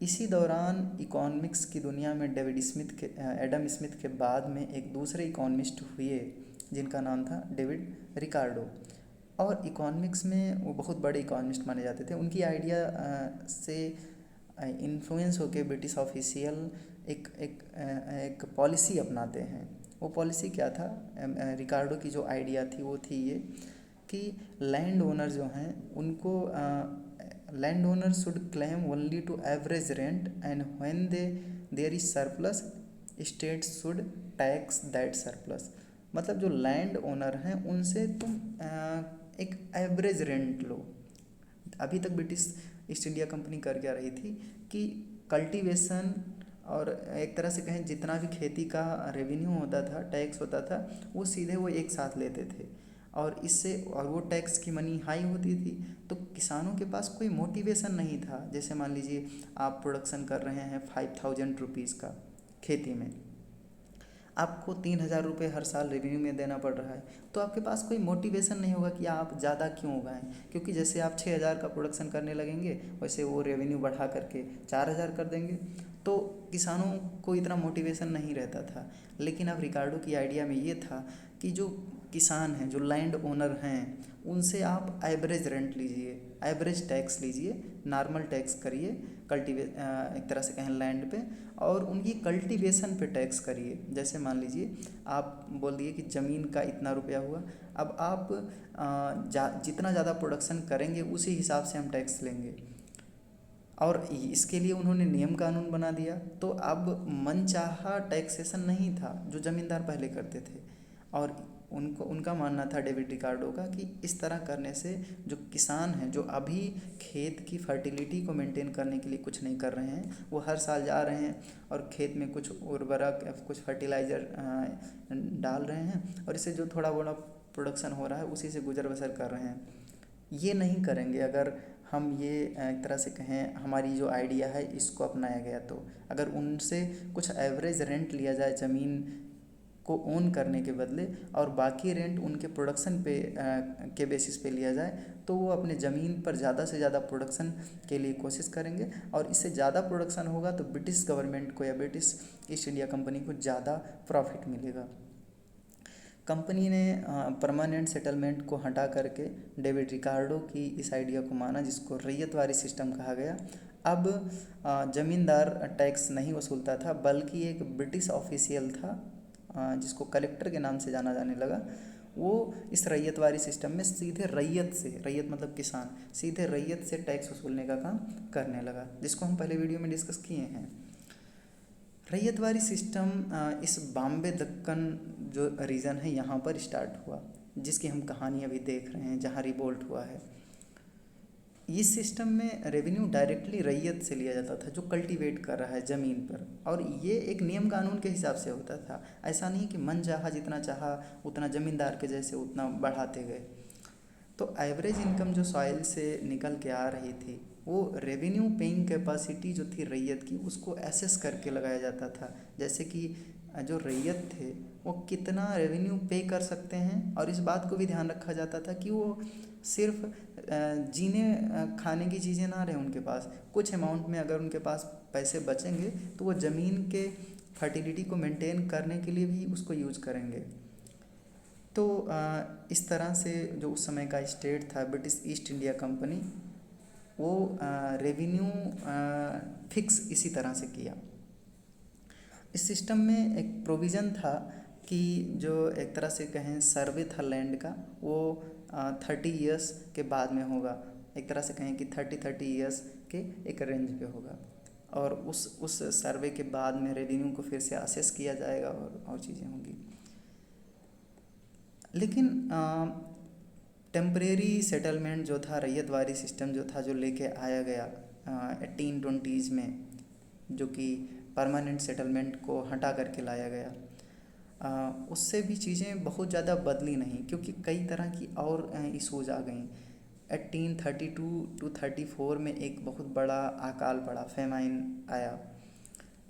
इसी दौरान इकोनॉमिक्स की दुनिया में एडम स्मिथ के बाद में एक दूसरे इकोनॉमिस्ट हुए जिनका नाम था डेविड रिकार्डो, और इकोनॉमिक्स में वो बहुत बड़े इकोनॉमिस्ट माने जाते थे। उनकी आइडिया से इन्फ्लुएंस होकर ब्रिटिश ऑफिशियल एक पॉलिसी अपनाते हैं। वो पॉलिसी क्या था? रिकार्डो की जो आइडिया थी वो थी ये कि लैंड ओनर जो हैं उनको land owner should claim only to average rent, and when there is surplus state should tax that surplus. मतलब जो लैंड ओनर हैं उनसे तुम एक एवरेज रेंट लो। अभी तक ब्रिटिश ईस्ट इंडिया कंपनी कर क्या रही थी कि कल्टीवेशन और एक तरह से कहें जितना भी खेती का रेवेन्यू होता था, टैक्स होता था, वो सीधे वो एक साथ लेते थे, और इससे और वो टैक्स की मनी हाई होती थी, तो किसानों के पास कोई मोटिवेशन नहीं था। जैसे मान लीजिए आप प्रोडक्शन कर रहे हैं 5000 रुपीज़ का खेती में, आपको 3000 रुपये हर साल रेवेन्यू में देना पड़ रहा है, तो आपके पास कोई मोटिवेशन नहीं होगा कि आप ज़्यादा क्यों उगाएं, क्योंकि जैसे आप 6000 का प्रोडक्शन करने लगेंगे वैसे वो रेवेन्यू बढ़ा करके 4000 कर देंगे, तो किसानों को इतना मोटिवेशन नहीं रहता था। लेकिन अब रिकार्डो की आइडिया में ये था कि जो किसान हैं, जो लैंड ओनर हैं, उनसे आप एवरेज रेंट लीजिए, एवरेज टैक्स लीजिए, नॉर्मल टैक्स करिए एक तरह से कहें लैंड पे, और उनकी कल्टीवेशन पे टैक्स करिए। जैसे मान लीजिए आप बोल दिए कि ज़मीन का इतना रुपया हुआ, अब आप जितना ज़्यादा प्रोडक्शन करेंगे उसी हिसाब से हम टैक्स लेंगे, और इसके लिए उन्होंने नियम कानून बना दिया। तो अब मनचाहा टैक्सेशन नहीं था जो ज़मींदार पहले करते थे, और उनका मानना था डेविड रिकार्डो का कि इस तरह करने से जो किसान हैं, जो अभी खेत की फर्टिलिटी को मेंटेन करने के लिए कुछ नहीं कर रहे हैं, वो हर साल जा रहे हैं और खेत में कुछ उर्वरक, कुछ फर्टिलाइज़र डाल रहे हैं, और इससे जो थोड़ा बड़ा प्रोडक्शन हो रहा है उसी से गुजर बसर कर रहे हैं। ये नहीं करेंगे अगर हम ये एक तरह से कहें हमारी जो आइडिया है इसको अपनाया गया, तो अगर उनसे कुछ एवरेज रेंट लिया जाए ज़मीन को ओन करने के बदले, और बाकी रेंट उनके प्रोडक्शन पे के बेसिस पे लिया जाए, तो वो अपने ज़मीन पर ज़्यादा से ज़्यादा प्रोडक्शन के लिए कोशिश करेंगे, और इससे ज़्यादा प्रोडक्शन होगा तो ब्रिटिश गवर्नमेंट को या ब्रिटिश ईस्ट इंडिया कंपनी को ज़्यादा प्रॉफिट मिलेगा। कंपनी ने परमानेंट सेटलमेंट को हटा करके डेविड रिकार्डो की इस आइडिया को माना, जिसको रैयतवारी सिस्टम कहा गया। अब ज़मींदार टैक्स नहीं वसूलता था, बल्कि एक ब्रिटिश ऑफिशियल था जिसको कलेक्टर के नाम से जाना जाने लगा। वो इस रैयतवारी सिस्टम में सीधे रैयत मतलब किसान, सीधे रैयत से टैक्स वसूलने का काम करने लगा, जिसको हम पहले वीडियो में डिस्कस किए हैं। रैयतवारी सिस्टम इस बॉम्बे दक्कन जो रीजन है यहाँ पर स्टार्ट हुआ, जिसकी हम कहानी अभी देख रहे हैं, जहाँ रिवोल्ट हुआ है। इस सिस्टम में रेवेन्यू डायरेक्टली रैयत से लिया जाता था जो कल्टीवेट कर रहा है ज़मीन पर, और ये एक नियम कानून के हिसाब से होता था। ऐसा नहीं कि मन चाहा जितना चाहा उतना ज़मींदार के जैसे उतना बढ़ाते गए। तो एवरेज इनकम जो सॉइल से निकल के आ रही थी, वो रेवेन्यू पेइंग कैपेसिटी जो थी रैयत की, उसको एसेस करके लगाया जाता था। जैसे कि जो रैयत थे वो कितना रेवेन्यू पे कर सकते हैं, और इस बात को भी ध्यान रखा जाता था कि वो सिर्फ जीने खाने की चीज़ें ना रहे उनके पास, कुछ अमाउंट में अगर उनके पास पैसे बचेंगे तो वो ज़मीन के फर्टिलिटी को मेंटेन करने के लिए भी उसको यूज करेंगे। तो इस तरह से जो उस समय का स्टेट था ब्रिटिश ईस्ट इंडिया कंपनी, वो रेवेन्यू फिक्स इसी तरह से किया। इस सिस्टम में एक प्रोविज़न था कि जो एक तरह से कहें सर्वे था लैंड का, वो 30 ईयर्स के बाद में होगा। एक तरह से कहें कि 30 ईयर्स के एक रेंज पे होगा, और उस सर्वे के बाद में रेवेन्यू को फिर से असेस किया जाएगा और चीज़ें होंगी। लेकिन टेम्परेरी सेटलमेंट जो था, रैयतवारी सिस्टम जो था, जो लेके आया गया 1820s में, जो कि परमानेंट सेटलमेंट को हटा करके लाया गया, उससे भी चीज़ें बहुत ज़्यादा बदली नहीं, क्योंकि कई तरह की और इशूज़ आ गई। 1832 to 34 में एक बहुत बड़ा अकाल पड़ा, फेमाइन आया।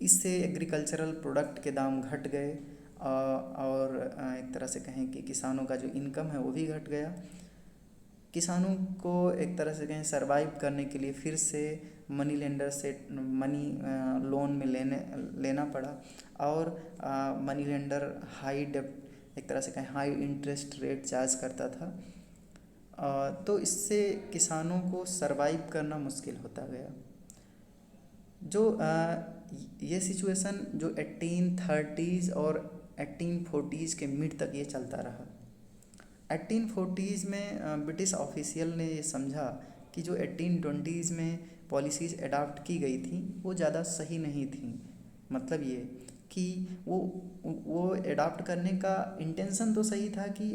इससे एग्रीकल्चरल प्रोडक्ट के दाम घट गए, और एक तरह से कहें कि किसानों का जो इनकम है वो भी घट गया। किसानों को एक तरह से कहें सरवाइव करने के लिए फिर से मनी लेंडर से मनी लोन में लेना पड़ा, और मनी लेंडर हाई डेप्ट, एक तरह से कहें हाई इंटरेस्ट रेट चार्ज करता था। तो इससे किसानों को सरवाइव करना मुश्किल होता गया। जो ये सिचुएशन जो 1830s और 1840s के मिड तक ये चलता रहा। 1840s में ब्रिटिश ऑफिशियल ने ये समझा कि जो 1820s में पॉलिसीज़ अडॉप्ट की गई थी वो ज़्यादा सही नहीं थी। मतलब ये कि वो अडॉप्ट करने का इंटेंशन तो सही था कि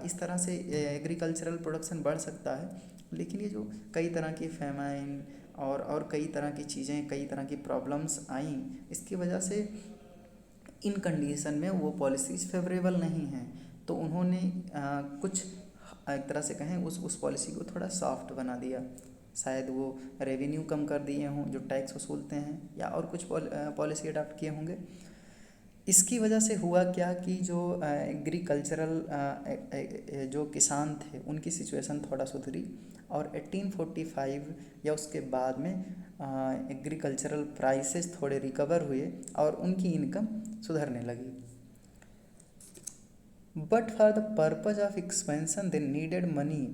इस तरह से एग्रीकल्चरल प्रोडक्शन बढ़ सकता है, लेकिन ये जो कई तरह की फेमाइन और कई तरह की चीज़ें, कई तरह की प्रॉब्लम्स आईं, इसकी वजह से इन कंडीशन में वो पॉलिसीज़ फेवरेबल नहीं हैं। तो उन्होंने कुछ एक तरह से कहें उस पॉलिसी को थोड़ा सॉफ्ट बना दिया। शायद वो रेवेन्यू कम कर दिए हों जो टैक्स वसूलते हैं, या और कुछ पॉलिसी अडॉप्ट किए होंगे। इसकी वजह से हुआ क्या कि जो एग्रीकल्चरल जो किसान थे उनकी सिचुएशन थोड़ा सुधरी, और 1845 या उसके बाद में एग्रीकल्चरल प्राइसेस थोड़े रिकवर हुए और उनकी इनकम सुधरने लगी। But for the purpose of expansion they needed money.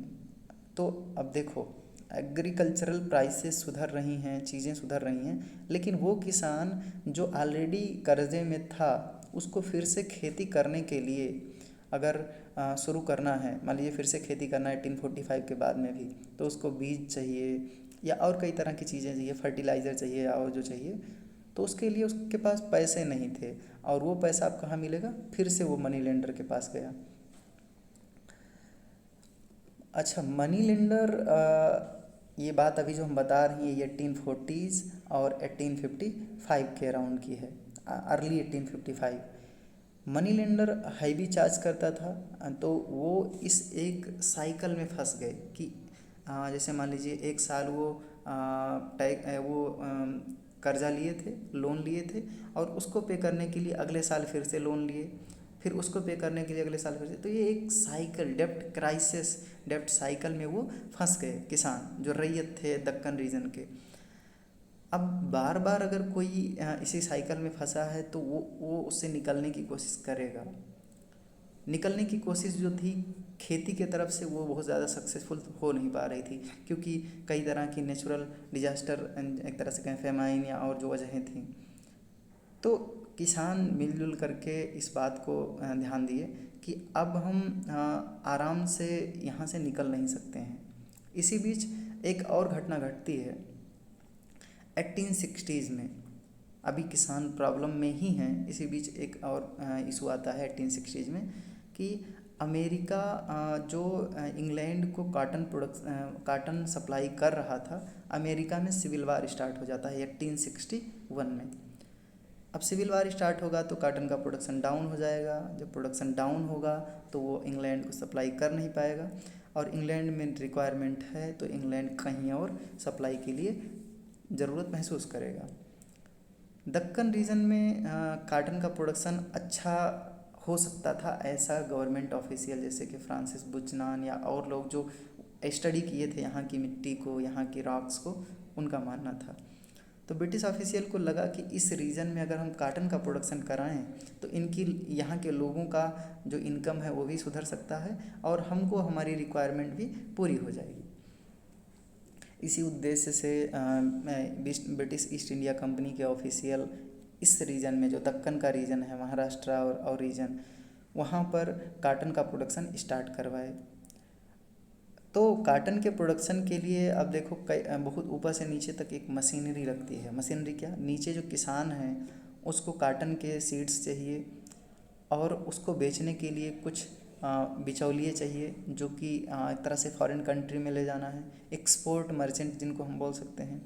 तो अब देखो, एग्रीकल्चरल प्राइसेस सुधर रही हैं, चीज़ें सुधर रही हैं, लेकिन वो किसान जो ऑलरेडी कर्जे में था उसको फिर से खेती करने के लिए अगर शुरू करना है, मान लीजिए फिर से खेती करना है 1845 के बाद में भी, तो उसको बीज चाहिए या और कई तरह की चीज़ें चाहिए, फर्टिलाइज़र चाहिए और जो चाहिए, तो उसके लिए उसके पास पैसे नहीं थे। और वो पैसा अब कहाँ मिलेगा? फिर से वो मनी लेंडर के पास गया। अच्छा, मनी लेंडर, ये बात अभी जो हम बता रही हैं ये 1840s और 1855 के अराउंड की है, early 1855। Money lender heavy charge करता था, तो वो इस एक साइकिल में फंस गए कि जैसे मान लीजिए एक साल वो कर्जा लिए थे, लोन लिए थे, और उसको पे करने के लिए अगले साल फिर से लोन लिए, फिर उसको पे करने के लिए अगले साल फिर से, तो ये एक साइकिल, डेप्ट साइकिल में वो फंस गए किसान जो रैयत थे दक्कन रीजन के। अब बार बार अगर कोई इसी साइकिल में फंसा है तो वो उससे निकलने की कोशिश करेगा। निकलने की कोशिश जो थी खेती के तरफ से वो बहुत ज़्यादा सक्सेसफुल हो नहीं पा रही थी, क्योंकि कई तरह की नेचुरल डिजास्टर, एक तरह से कहें फेमाइन या और जो वजहें थीं। तो किसान मिलजुल करके इस बात को ध्यान दिए कि अब हम आराम से यहाँ से निकल नहीं सकते हैं। इसी बीच एक और घटना घटती है 1860s में। अभी किसान प्रॉब्लम में ही हैं, इसी बीच एक और इशू आता है 1860s में कि अमेरिका जो इंग्लैंड को काटन सप्लाई कर रहा था, अमेरिका में सिविल वार स्टार्ट हो जाता है 1861 में। अब सिविल वार स्टार्ट होगा तो काटन का प्रोडक्शन डाउन हो जाएगा। जब प्रोडक्शन डाउन होगा तो वो इंग्लैंड को सप्लाई कर नहीं पाएगा, और इंग्लैंड में रिक्वायरमेंट है तो इंग्लैंड कहीं और सप्लाई के लिए ज़रूरत महसूस करेगा। दक्कन रीजन में काटन का प्रोडक्शन अच्छा हो सकता था, ऐसा गवर्नमेंट ऑफिशियल जैसे कि फ्रांसिस बुचनान या और लोग जो स्टडी किए थे यहाँ की मिट्टी को, यहाँ की रॉक्स को, उनका मानना था। तो ब्रिटिश ऑफिशियल को लगा कि इस रीजन में अगर हम काटन का प्रोडक्शन कराएं तो इनकी यहाँ के लोगों का जो इनकम है वो भी सुधर सकता है और हमको हमारी रिक्वायरमेंट भी पूरी हो जाएगी। इसी उद्देश्य से ब्रिटिश ईस्ट इंडिया कंपनी के ऑफिशियल इस रीजन में, जो दक्कन का रीजन है, महाराष्ट्र और रीजन, वहाँ पर काटन का प्रोडक्शन स्टार्ट करवाए। तो काटन के प्रोडक्शन के लिए अब देखो बहुत ऊपर से नीचे तक एक मशीनरी लगती है। मशीनरी क्या, नीचे जो किसान है उसको काटन के सीड्स चाहिए और उसको बेचने के लिए कुछ बिचौलिए चाहिए जो कि एक तरह से फॉरेन कंट्री में ले जाना है, एक्सपोर्ट मर्चेंट जिनको हम बोल सकते हैं।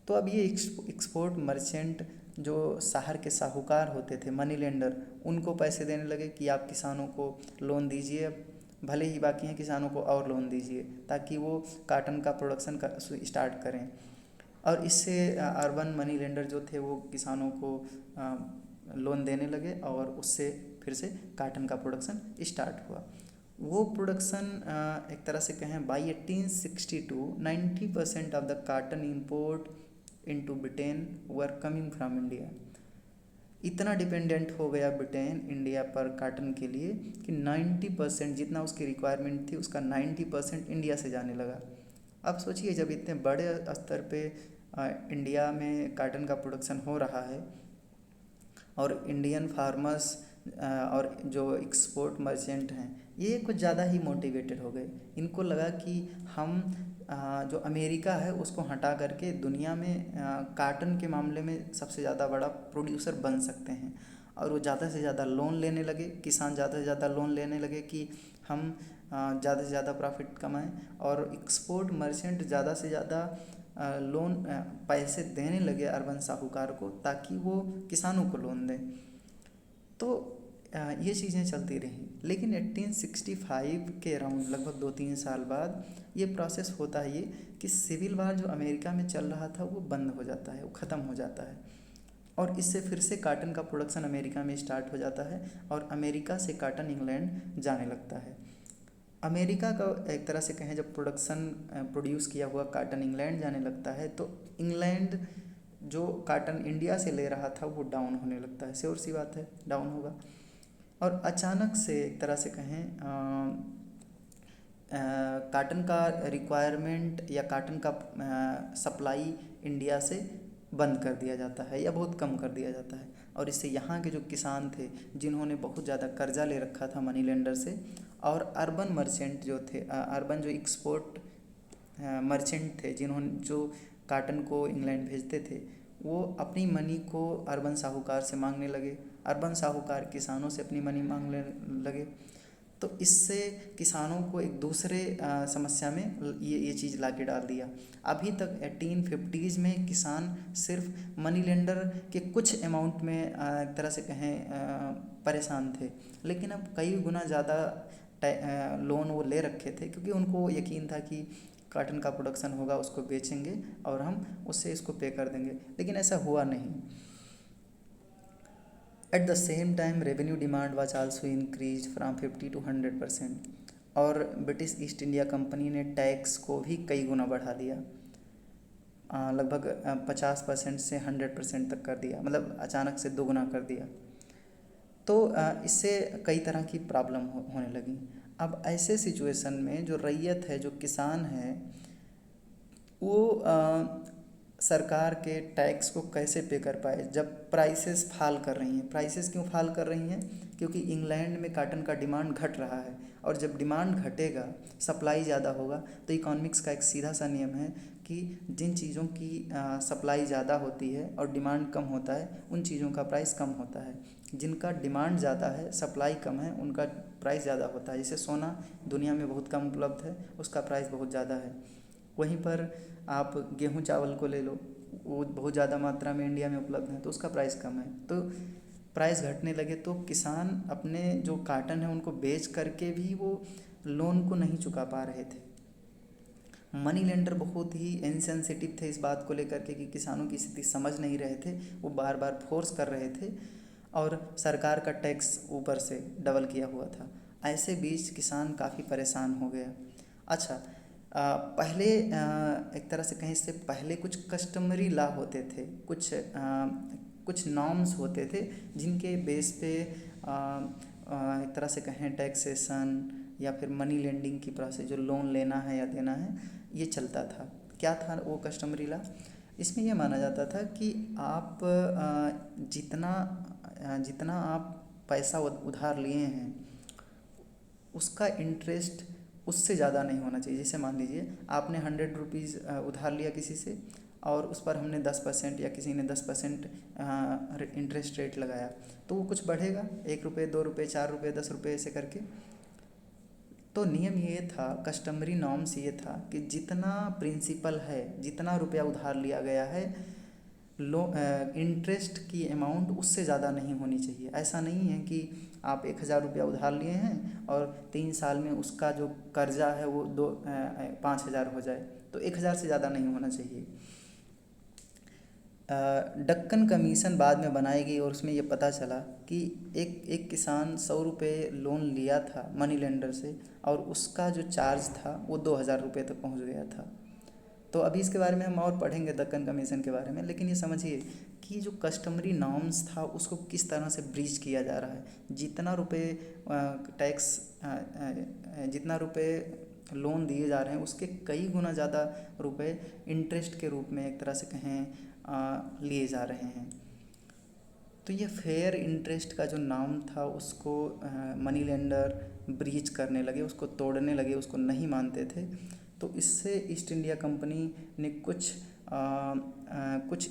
तो अब ये एक्सपोर्ट मर्चेंट जो शहर के साहूकार होते थे, मनी लेंडर, उनको पैसे देने लगे कि आप किसानों को लोन दीजिए, अब भले ही बाकी हैं किसानों को और लोन दीजिए ताकि वो काटन का प्रोडक्शन स्टार्ट करें। और इससे अर्बन मनी लेंडर जो थे वो किसानों को लोन देने लगे और उससे फिर से काटन का प्रोडक्शन स्टार्ट हुआ। वो प्रोडक्शन एक तरह से कहें by 1862 90% of the cotton import into Britain were coming from India. इतना डिपेंडेंट हो गया ब्रिटेन इंडिया पर काटन के लिए कि 90% जितना उसकी रिक्वायरमेंट थी उसका 90% इंडिया से जाने लगा। अब सोचिए जब इतने बड़े स्तर पे इंडिया में काटन का प्रोडक्शन हो रहा है और इंडियन फार्मर्स और जो एक्सपोर्ट मर्चेंट हैं ये कुछ ज़्यादा ही मोटिवेटेड हो गए। इनको लगा कि हम जो अमेरिका है उसको हटा करके दुनिया में काटन के मामले में सबसे ज़्यादा बड़ा प्रोड्यूसर बन सकते हैं। और वो ज़्यादा से ज़्यादा लोन लेने लगे, किसान ज़्यादा से ज़्यादा लोन लेने लगे कि हम ज़्यादा से ज़्यादा प्रॉफिट कमाएं, और एक्सपोर्ट मर्चेंट ज़्यादा से ज़्यादा लोन पैसे देने लगे अर्बन साहूकार को ताकि वो किसानों को लोन दें। तो ये चीज़ें चलती रहीं, लेकिन 1865 के अराउंड लगभग 2-3 साल बाद ये प्रोसेस होता है ये कि सिविल वार जो अमेरिका में चल रहा था वो बंद हो जाता है, वो ख़त्म हो जाता है और इससे फिर से काटन का प्रोडक्शन अमेरिका में स्टार्ट हो जाता है और अमेरिका से काटन इंग्लैंड जाने लगता है। अमेरिका का एक तरह से कहें जब प्रोड्यूस किया हुआ काटन इंग्लैंड जाने लगता है तो इंग्लैंड जो काटन इंडिया से ले रहा था वो डाउन होने लगता है, श्योर सी बात है डाउन होगा। और अचानक से एक तरह से कहें काटन का रिक्वायरमेंट या काटन का सप्लाई इंडिया से बंद कर दिया जाता है या बहुत कम कर दिया जाता है। और इससे यहाँ के जो किसान थे जिन्होंने बहुत ज़्यादा कर्जा ले रखा था मनी लेंडर से, और अर्बन मर्चेंट जो थे, अर्बन जो एक्सपोर्ट मर्चेंट थे जिन्होंने जो काटन को इंग्लैंड भेजते थे, वो अपनी मनी को अर्बन साहूकार से मांगने लगे, अर्बन साहूकार किसानों से अपनी मनी मांगने लगे। तो इससे किसानों को एक दूसरे समस्या में ये चीज़ ला के डाल दिया। अभी तक 1850s में किसान सिर्फ मनी लेंडर के कुछ अमाउंट में एक तरह से कहें परेशान थे, लेकिन अब कई गुना ज़्यादा लोन वो ले रखे थे क्योंकि उनको यकीन था कि काटन का प्रोडक्शन होगा, उसको बेचेंगे और हम उससे इसको पे कर देंगे, लेकिन ऐसा हुआ नहीं। At the same time, revenue demand was also increased from 50 to 100%, और ब्रिटिश ईस्ट इंडिया कंपनी ने टैक्स को भी कई गुना बढ़ा दिया, लगभग 50% से 100% तक कर दिया, मतलब अचानक से दोगुना कर दिया। तो इससे कई तरह की प्रॉब्लम होने लगी। अब ऐसे सिचुएशन में जो रैयत है, जो किसान है, वो सरकार के टैक्स को कैसे पे कर पाए जब प्राइसेस फॉल कर रही हैं। प्राइसेस क्यों फॉल कर रही हैं? क्योंकि इंग्लैंड में काटन का डिमांड घट रहा है, और जब डिमांड घटेगा सप्लाई ज़्यादा होगा। तो इकोनॉमिक्स का एक सीधा सा नियम है कि जिन चीज़ों की सप्लाई ज़्यादा होती है और डिमांड कम होता है उन चीज़ों का प्राइस कम होता है। जिनका डिमांड ज़्यादा है, सप्लाई कम है, उनका प्राइस ज़्यादा होता है। जैसे सोना दुनिया में बहुत कम उपलब्ध है, उसका प्राइस बहुत ज़्यादा है। वहीं पर आप गेहूं चावल को ले लो, वो बहुत ज़्यादा मात्रा में इंडिया में उपलब्ध है तो उसका प्राइस कम है। तो प्राइस घटने लगे तो किसान अपने जो काटन है उनको बेच करके भी वो लोन को नहीं चुका पा रहे थे। मनी लेंडर बहुत ही इनसेंसिटिव थे इस बात को लेकर के कि किसानों की स्थिति समझ नहीं रहे थे, वो बार बार फोर्स कर रहे थे और सरकार का टैक्स ऊपर से डबल किया हुआ था। ऐसे बीच किसान काफ़ी परेशान हो गया। अच्छा, पहले एक तरह से कहें, इससे पहले कुछ कस्टमरी लॉ होते थे, कुछ नॉर्म्स होते थे जिनके बेस पे एक तरह से कहें टैक्सेशन या फिर मनी लेंडिंग की प्रोसेस, जो लोन लेना है या देना है, ये चलता था। क्या था वो कस्टमरी लॉ? इसमें यह माना जाता था कि आप जितना आप पैसा उधार लिए हैं उसका इंटरेस्ट उससे ज़्यादा नहीं होना चाहिए। जैसे मान लीजिए आपने 100 रुपीज़ उधार लिया किसी से, और उस पर हमने 10% या किसी ने 10% इंटरेस्ट रेट लगाया, तो वो कुछ बढ़ेगा, 1 रुपये, 2 रुपये, 4 रुपये, 10 रुपये ऐसे करके। तो नियम ये था, कस्टमरी नॉर्म्स ये था कि जितना प्रिंसिपल है, जितना रुपया उधार लिया गया है, इंटरेस्ट की अमाउंट उससे ज़्यादा नहीं होनी चाहिए। ऐसा नहीं है कि आप 1,000 रुपया उधार लिए हैं और 3 साल में उसका जो कर्जा है वो 5,000 हो जाए, तो 1,000 से ज़्यादा नहीं होना चाहिए। डक्कन कमीशन बाद में बनाई गई और उसमें ये पता चला कि एक किसान 100 रुपये लोन लिया था मनी लेंडर से, और उसका जो चार्ज था वो 2,000 रुपये तक पहुंच गया था। तो अभी इसके बारे में हम और पढ़ेंगे दक्कन कमीशन के बारे में, लेकिन ये समझिए कि जो कस्टमरी नॉर्म्स था उसको किस तरह से ब्रीच किया जा रहा है। जितना रुपए टैक्स जितना रुपए लोन दिए जा रहे हैं उसके कई गुना ज़्यादा रुपए इंटरेस्ट के रूप में एक तरह से कहें लिए जा रहे हैं। तो ये फेयर इंटरेस्ट का जो नाम था उसको मनी लेंडर ब्रीच करने लगे, उसको तोड़ने लगे, उसको नहीं मानते थे। तो इससे ईस्ट इंडिया कंपनी ने कुछ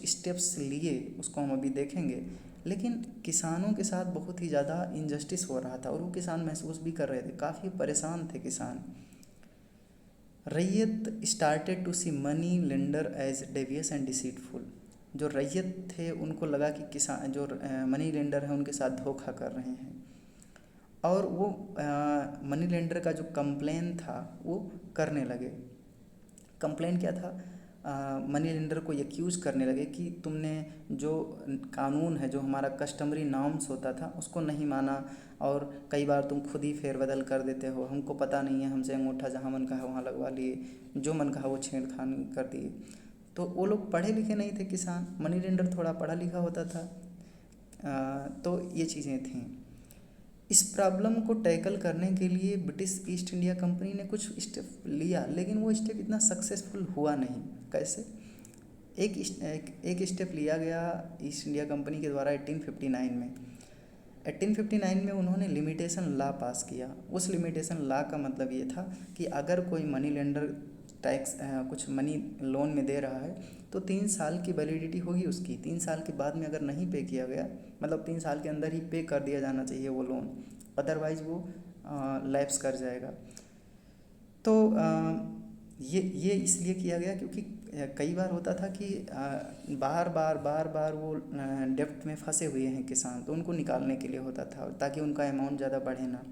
स्टेप्स लिए, उसको हम अभी देखेंगे। लेकिन किसानों के साथ बहुत ही ज़्यादा इनजस्टिस हो रहा था और वो किसान महसूस भी कर रहे थे, काफ़ी परेशान थे किसान। Ryot started to see money lender as devious and deceitful. जो रैयत थे उनको लगा कि किसान जो मनी लेंडर है उनके साथ धोखा कर रहे हैं, और वो मनी लेंडर का जो कंप्लेन था वो करने लगे। कंप्लेन क्या था? मनी लेंडर को एक्यूज करने लगे कि तुमने जो कानून है, जो हमारा कस्टमरी नॉर्म्स होता था उसको नहीं माना, और कई बार तुम खुद ही फेरबदल कर देते हो, हमको पता नहीं है, हमसे अंगूठा जहाँ मन कहा वहाँ लगवा लिए, जो मन कहा वो छेड़खानी कर दिए। तो वो लोग पढ़े लिखे नहीं थे किसान, मनी लेंडर थोड़ा पढ़ा लिखा होता था। तो ये चीज़ें थीं। इस प्रॉब्लम को टैकल करने के लिए ब्रिटिश ईस्ट इंडिया कंपनी ने कुछ स्टेप लिया, लेकिन वो स्टेप इतना सक्सेसफुल हुआ नहीं। कैसे? एक स्टेप लिया गया ईस्ट इंडिया कंपनी के द्वारा 1859 में। 1859 में उन्होंने लिमिटेशन लॉ पास किया। उस लिमिटेशन लॉ का मतलब ये था कि अगर कोई मनी लेंडर टैक्स कुछ मनी लोन में दे रहा है तो 3 साल की वैलिडिटी होगी उसकी। 3 साल के बाद में अगर नहीं पे किया गया, मतलब 3 साल के अंदर ही पे कर दिया जाना चाहिए वो लोन, अदरवाइज़ वो लैप्स कर जाएगा। तो ये इसलिए किया गया क्योंकि कई बार होता था कि बार बार वो डेब्ट में फंसे हुए हैं किसान, तो उनको निकालने के लिए होता था ताकि उनका अमाउंट ज़्यादा बढ़े ना।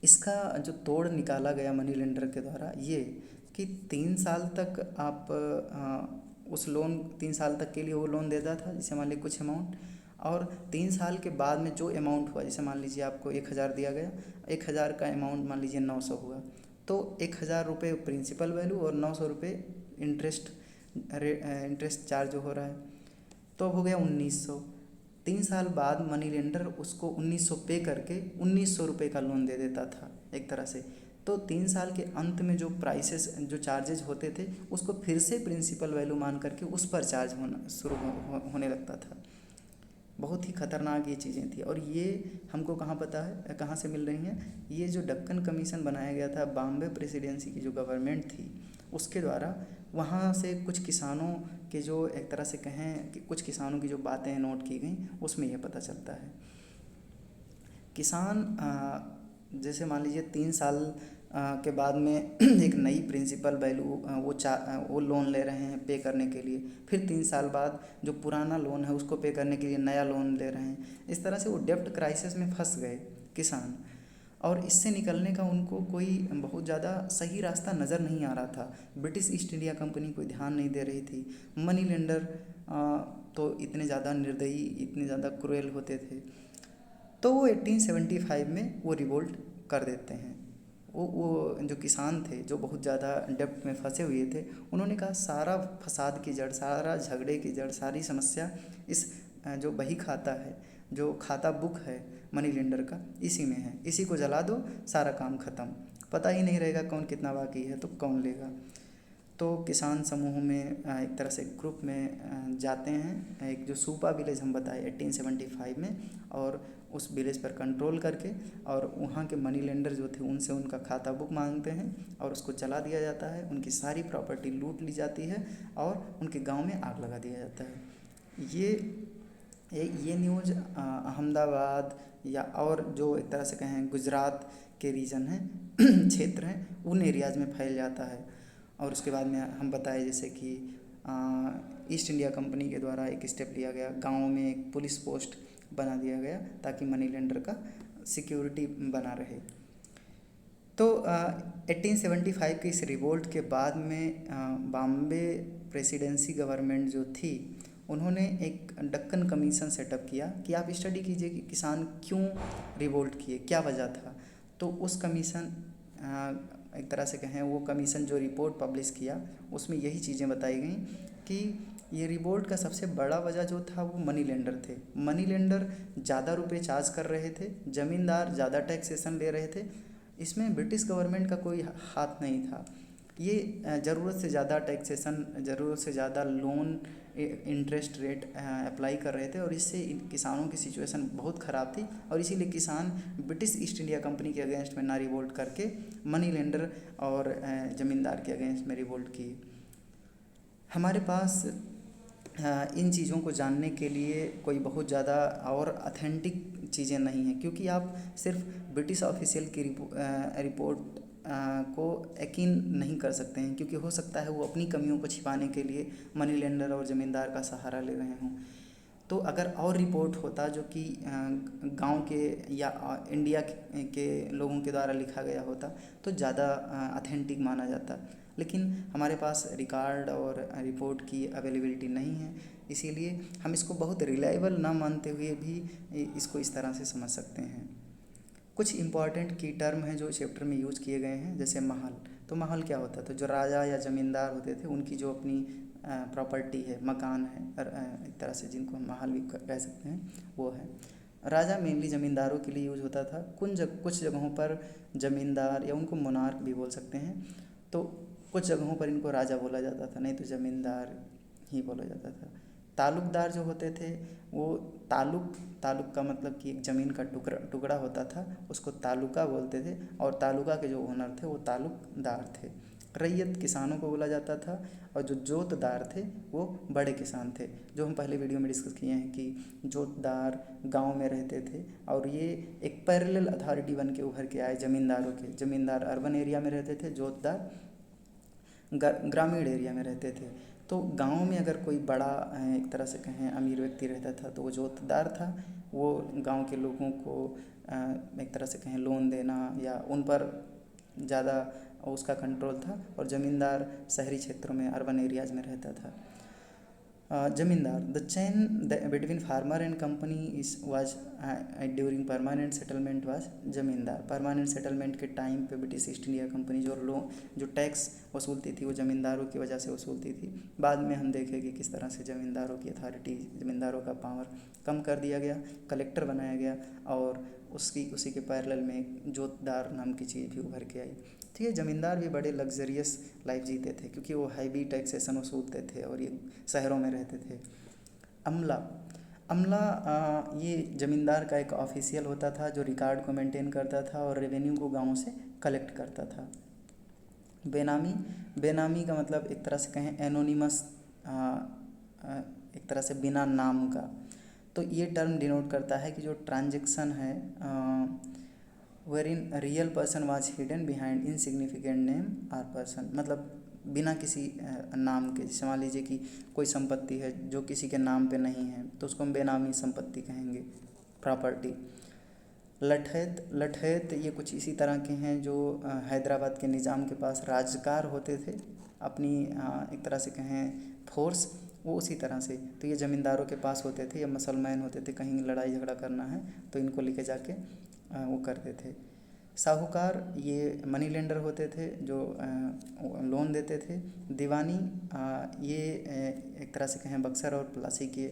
इसका जो तोड़ निकाला गया मनी लेंडर के द्वारा ये कि 3 साल तक आप उस लोन 3 साल तक के लिए वो लोन देता था, जैसे मान लीजिए कुछ अमाउंट, और 3 साल के बाद में जो अमाउंट हुआ, जैसे मान लीजिए आपको 1,000 दिया गया, 1,000 का अमाउंट मान लीजिए 900 हुआ, तो 1,000 रुपये प्रिंसिपल वैल्यू और 900 रुपये इंटरेस्ट चार्ज हो रहा है, तो हो गया 1,900। 3 साल बाद मनी लेंडर उसको 1,900 पे करके 1,900 रुपये का लोन दे देता था एक तरह से। तो 3 साल के अंत में जो प्राइसेस जो चार्जेज होते थे उसको फिर से प्रिंसिपल वैल्यू मान करके उस पर चार्ज होना शुरू होने लगता था। बहुत ही ख़तरनाक ये चीज़ें थी, और ये हमको कहाँ पता है, कहाँ से मिल रही हैं? ये जो डक्कन कमीशन बनाया गया था, बॉम्बे प्रेसिडेंसी की जो गवर्नमेंट थी उसके द्वारा, वहाँ से कुछ किसानों के जो एक तरह से कहें कि कुछ किसानों की जो बातें नोट की गई उसमें यह पता चलता है। किसान जैसे मान लीजिए 3 साल के बाद में एक नई प्रिंसिपल वैल्यू वो लोन ले रहे हैं पे करने के लिए, फिर 3 साल बाद जो पुराना लोन है उसको पे करने के लिए नया लोन ले रहे हैं। इस तरह से वो डेब्ट क्राइसिस में फंस गए किसान, और इससे निकलने का उनको कोई बहुत ज़्यादा सही रास्ता नज़र नहीं आ रहा था। ब्रिटिश ईस्ट इंडिया कंपनी कोई ध्यान नहीं दे रही थी, मनी लेंडर तो इतने ज़्यादा निर्दयी, इतने ज़्यादा क्रूएल होते थे। तो वो 1875 में वो रिवोल्ट कर देते हैं, वो जो किसान थे जो बहुत ज़्यादा डेब्ट में फंसे हुए थे, उन्होंने कहा सारा फसाद की जड़, सारा झगड़े की जड़, सारी समस्या इस जो बही खाता है, जो खाता बुक है मनी लेंडर का, इसी में है। इसी को जला दो, सारा काम ख़त्म, पता ही नहीं रहेगा कौन कितना बाकी है तो कौन लेगा। तो किसान समूह में एक तरह से ग्रुप में जाते हैं, एक जो सूपा विलेज हम बताए 1875 में, और उस विलेज पर कंट्रोल करके और वहाँ के मनी लेंडर जो थे उनसे उनका खाता बुक मांगते हैं और उसको जला दिया जाता है। उनकी सारी प्रॉपर्टी लूट ली जाती है और उनके गांव में आग लगा दिया जाता है। ये न्यूज़ अहमदाबाद या और जो एक तरह से कहें गुजरात के रीजन हैं क्षेत्र हैं, उन एरियाज़ में फैल जाता है। और उसके बाद में हम बताए जैसे कि ईस्ट इंडिया कंपनी के द्वारा एक स्टेप लिया गया, गाँव में एक पुलिस पोस्ट बना दिया गया ताकि मनी लेंडर का सिक्योरिटी बना रहे। तो 1875 के इस रिवोल्ट के बाद में बॉम्बे प्रेसिडेंसी गवर्नमेंट जो थी, उन्होंने एक दक्कन कमीशन सेटअप किया कि आप स्टडी कीजिए कि किसान क्यों रिवोल्ट किए, क्या वजह था। तो उस कमीशन एक तरह से कहें वो कमीशन जो रिपोर्ट पब्लिश किया उसमें यही चीज़ें बताई गई कि ये रिवोल्ट का सबसे बड़ा वजह जो था वो मनी लेंडर थे। मनी लेंडर ज़्यादा रुपए चार्ज कर रहे थे, ज़मींदार ज़्यादा टैक्सेशन ले रहे थे, इसमें ब्रिटिश गवर्नमेंट का कोई हाथ नहीं था। ये ज़रूरत से ज़्यादा टैक्सेशन, ज़रूरत से ज़्यादा लोन इंटरेस्ट रेट अप्लाई कर रहे थे और इससे किसानों की सिचुएशन बहुत ख़राब थी और इसीलिए किसान ब्रिटिश ईस्ट इंडिया कंपनी के अगेंस्ट में ना रिवोल्ट करके मनी लेंडर और ज़मींदार के अगेंस्ट में रिवोल्ट किए। हमारे पास इन चीज़ों को जानने के लिए कोई बहुत ज़्यादा और ऑथेंटिक चीज़ें नहीं हैं, क्योंकि आप सिर्फ ब्रिटिश ऑफिशियल की रिपोर्ट को यकीन नहीं कर सकते हैं, क्योंकि हो सकता है वो अपनी कमियों को छिपाने के लिए मनी लेंडर और ज़मींदार का सहारा ले रहे हों। तो अगर और रिपोर्ट होता जो कि गांव के या इंडिया के लोगों के द्वारा लिखा गया होता तो ज़्यादा ऑथेंटिक माना जाता, लेकिन हमारे पास रिकॉर्ड और रिपोर्ट की अवेलेबिलिटी नहीं है, इसीलिए हम इसको बहुत रिलायबल ना मानते हुए भी इसको इस तरह से समझ सकते हैं। कुछ इम्पॉर्टेंट की टर्म हैं जो चैप्टर में यूज़ किए गए हैं, जैसे महल। तो महल क्या होता था? जो राजा या ज़मींदार होते थे उनकी जो अपनी प्रॉपर्टी है, मकान है, एक तरह से जिनको हम महल भी कह सकते हैं, वो है। राजा मेनली ज़मींदारों के लिए यूज़ होता था। कुछ जगहों पर ज़मींदार या उनको मोनार्क भी बोल सकते हैं, तो कुछ जगहों पर इनको राजा बोला जाता था, नहीं तो ज़मींदार ही बोला जाता था। तालुकदार जो होते थे वो तालुक का मतलब कि एक ज़मीन का टुकड़ा होता था, उसको तालुका बोलते थे, और तालुका के जो ओनर थे वो तालुकदार थे। रैयत किसानों को बोला जाता था, और जो जोतदार थे वो बड़े किसान थे, जो हम पहले वीडियो में डिस्कस किए हैं कि जोतदार गांव में रहते थे और ये एक पैरेलल अथॉरिटी बन के उभर के आए ज़मींदारों के। ज़मींदार अर्बन एरिया में रहते थे, जोतदार ग्रामीण एरिया में रहते थे। तो गांव में अगर कोई बड़ा एक तरह से कहें अमीर व्यक्ति रहता था तो वो जोतदार था, वो गांव के लोगों को एक तरह से कहें लोन देना या उन पर ज़्यादा उसका कंट्रोल था, और ज़मींदार शहरी क्षेत्रों में अर्बन एरियाज़ में रहता था। Zamindar, the chain between farmer and company is was during permanent settlement was zamindar. Permanent settlement के टाइम पे ब्रिटिश ईस्ट इंडिया कंपनी जो टैक्स वसूलती थी वो ज़मींदारों की वजह से वसूलती थी। बाद में हम देखें कि किस तरह से ज़मींदारों की अथॉरिटी, ज़मींदारों का पावर कम कर दिया गया, कलेक्टर बनाया गया, और उसी के पैरेलल में एक जोतदार नाम की चीज़ भी उभर के आई। ठीक है, ज़मींदार भी बड़े लग्जरियस लाइफ जीते थे क्योंकि वो हैवी टैक्सेशन वसूलते थे और ये शहरों में रहते थे। अमला ये ज़मींदार का एक ऑफिशियल होता था जो रिकॉर्ड को मेंटेन करता था और रेवेन्यू को गाँव से कलेक्ट करता था। बेनामी का मतलब एक तरह से कहें एनोनिमस, एक तरह से बिना नाम का। तो ये टर्म डिनोट करता है कि जो ट्रांजेक्शन है where in real person was hidden behind insignificant name or person, मतलब बिना किसी नाम के। जैसे मान लीजिए कि कोई संपत्ति है जो किसी के नाम पे नहीं है तो उसको हम बेनामी संपत्ति कहेंगे, प्रॉपर्टी। लठैत ये कुछ इसी तरह के हैं जो हैदराबाद के निज़ाम के पास राजकार होते थे, अपनी एक तरह से कहें फोर्स, वो उसी तरह से। तो ये ज़मींदारों के पास होते थे या मसलमैन होते थे, कहीं लड़ाई झगड़ा करना है तो इनको लेके जाके वो करते थे। साहूकार ये मनी लेंडर होते थे जो लोन देते थे। दीवानी ये एक तरह से कहें बक्सर और प्लासी के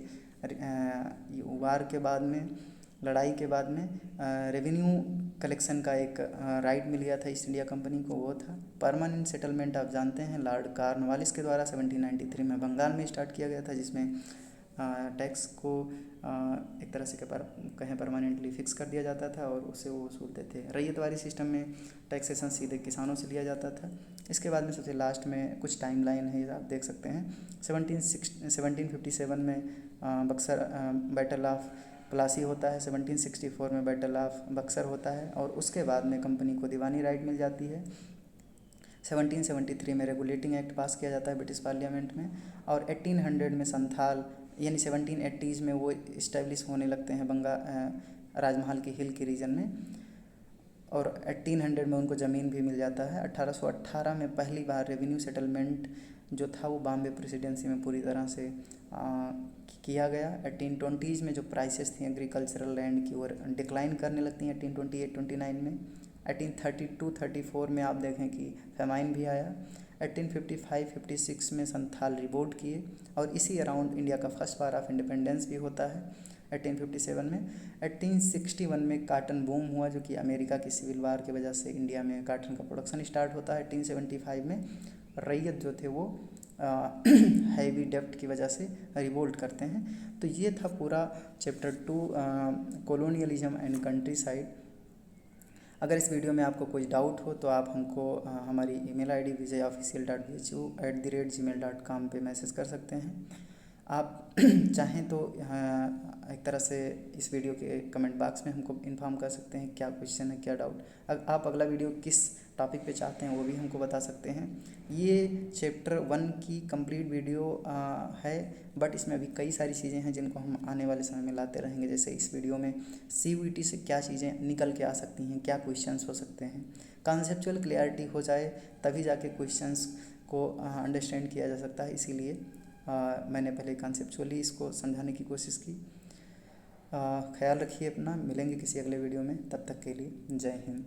वार के बाद में, लड़ाई के बाद में रेवेन्यू कलेक्शन का एक राइट मिल गया था ईस्ट इंडिया कंपनी को, वो था। परमानेंट सेटलमेंट आप जानते हैं लॉर्ड कॉर्नवालिस के द्वारा 1793 में बंगाल में स्टार्ट किया गया था, जिसमें टैक्स को एक तरह से कहें परमानेंटली फिक्स कर दिया जाता था और उसे वो वसूलते थे। रैयतवारी सिस्टम में टैक्सेशन सीधे किसानों से लिया जाता था। इसके बाद में सबसे लास्ट में कुछ टाइमलाइन है, आप देख सकते हैं। 1757 में बक्सर बैटल ऑफ प्लासी होता है, 1764 में बैटल ऑफ बक्सर होता है और उसके बाद में कंपनी को दीवानी राइट मिल जाती है। 1773 में रेगुलेटिंग एक्ट पास किया जाता है ब्रिटिश पार्लियामेंट में, और 1800 में संथाल यानी 1780s में वो इस्टेब्लिश होने लगते हैं राजमहल की हिल के रीजन में, और 1800 में उनको ज़मीन भी मिल जाता है। 1818 में पहली बार रेवेन्यू सेटलमेंट जो था वो बॉम्बे प्रेसिडेंसी में पूरी तरह से किया गया। 1820s में जो प्राइसेस थी एग्रीकल्चरल लैंड की वो डिक्लाइन करने लगती हैं 1828-29 में। 1832-34 में आप देखें कि फेमाइन भी आया। 1855-56 में संथाल रिवोल्ट किए, और इसी अराउंड इंडिया का फर्स्ट वार ऑफ इंडिपेंडेंस भी होता है 1857 में। 1861 में काटन बूम हुआ, जो कि अमेरिका की सिविल वार की वजह से इंडिया में काटन का प्रोडक्शन स्टार्ट होता है। 1875 में रैयत जो थे वो हैवी डेब्ट की वजह से रिवोल्ट करते हैं। तो ये था पूरा chapter 2 colonialism and country side. अगर इस वीडियो में आपको कोई डाउट हो तो आप हमको हमारी ईमेल आईडी vijayofficial.bhu@gmail.com पे मैसेज कर सकते हैं। आप चाहें तो एक तरह से इस वीडियो के कमेंट बॉक्स में हमको इन्फॉर्म कर सकते हैं क्या क्वेश्चन है, क्या डाउट। आप अगला वीडियो किस टॉपिक पे चाहते हैं वो भी हमको बता सकते हैं। ये चैप्टर 1 की कंप्लीट वीडियो है, बट इसमें अभी कई सारी चीज़ें हैं जिनको हम आने वाले समय में लाते रहेंगे। जैसे इस वीडियो में CUET से क्या चीज़ें निकल के आ सकती हैं, क्या क्वेश्चंस हो सकते हैं, कॉन्सेप्चुअल क्लियरिटी हो जाए तभी जाके क्वेश्चंस को अंडरस्टैंड किया जा सकता है। इसीलिए मैंने पहले कॉन्सेप्चुअली इसको समझाने की कोशिश की। ख्याल रखिए अपना, मिलेंगे किसी अगले वीडियो में, तब तक के लिए जय हिंद।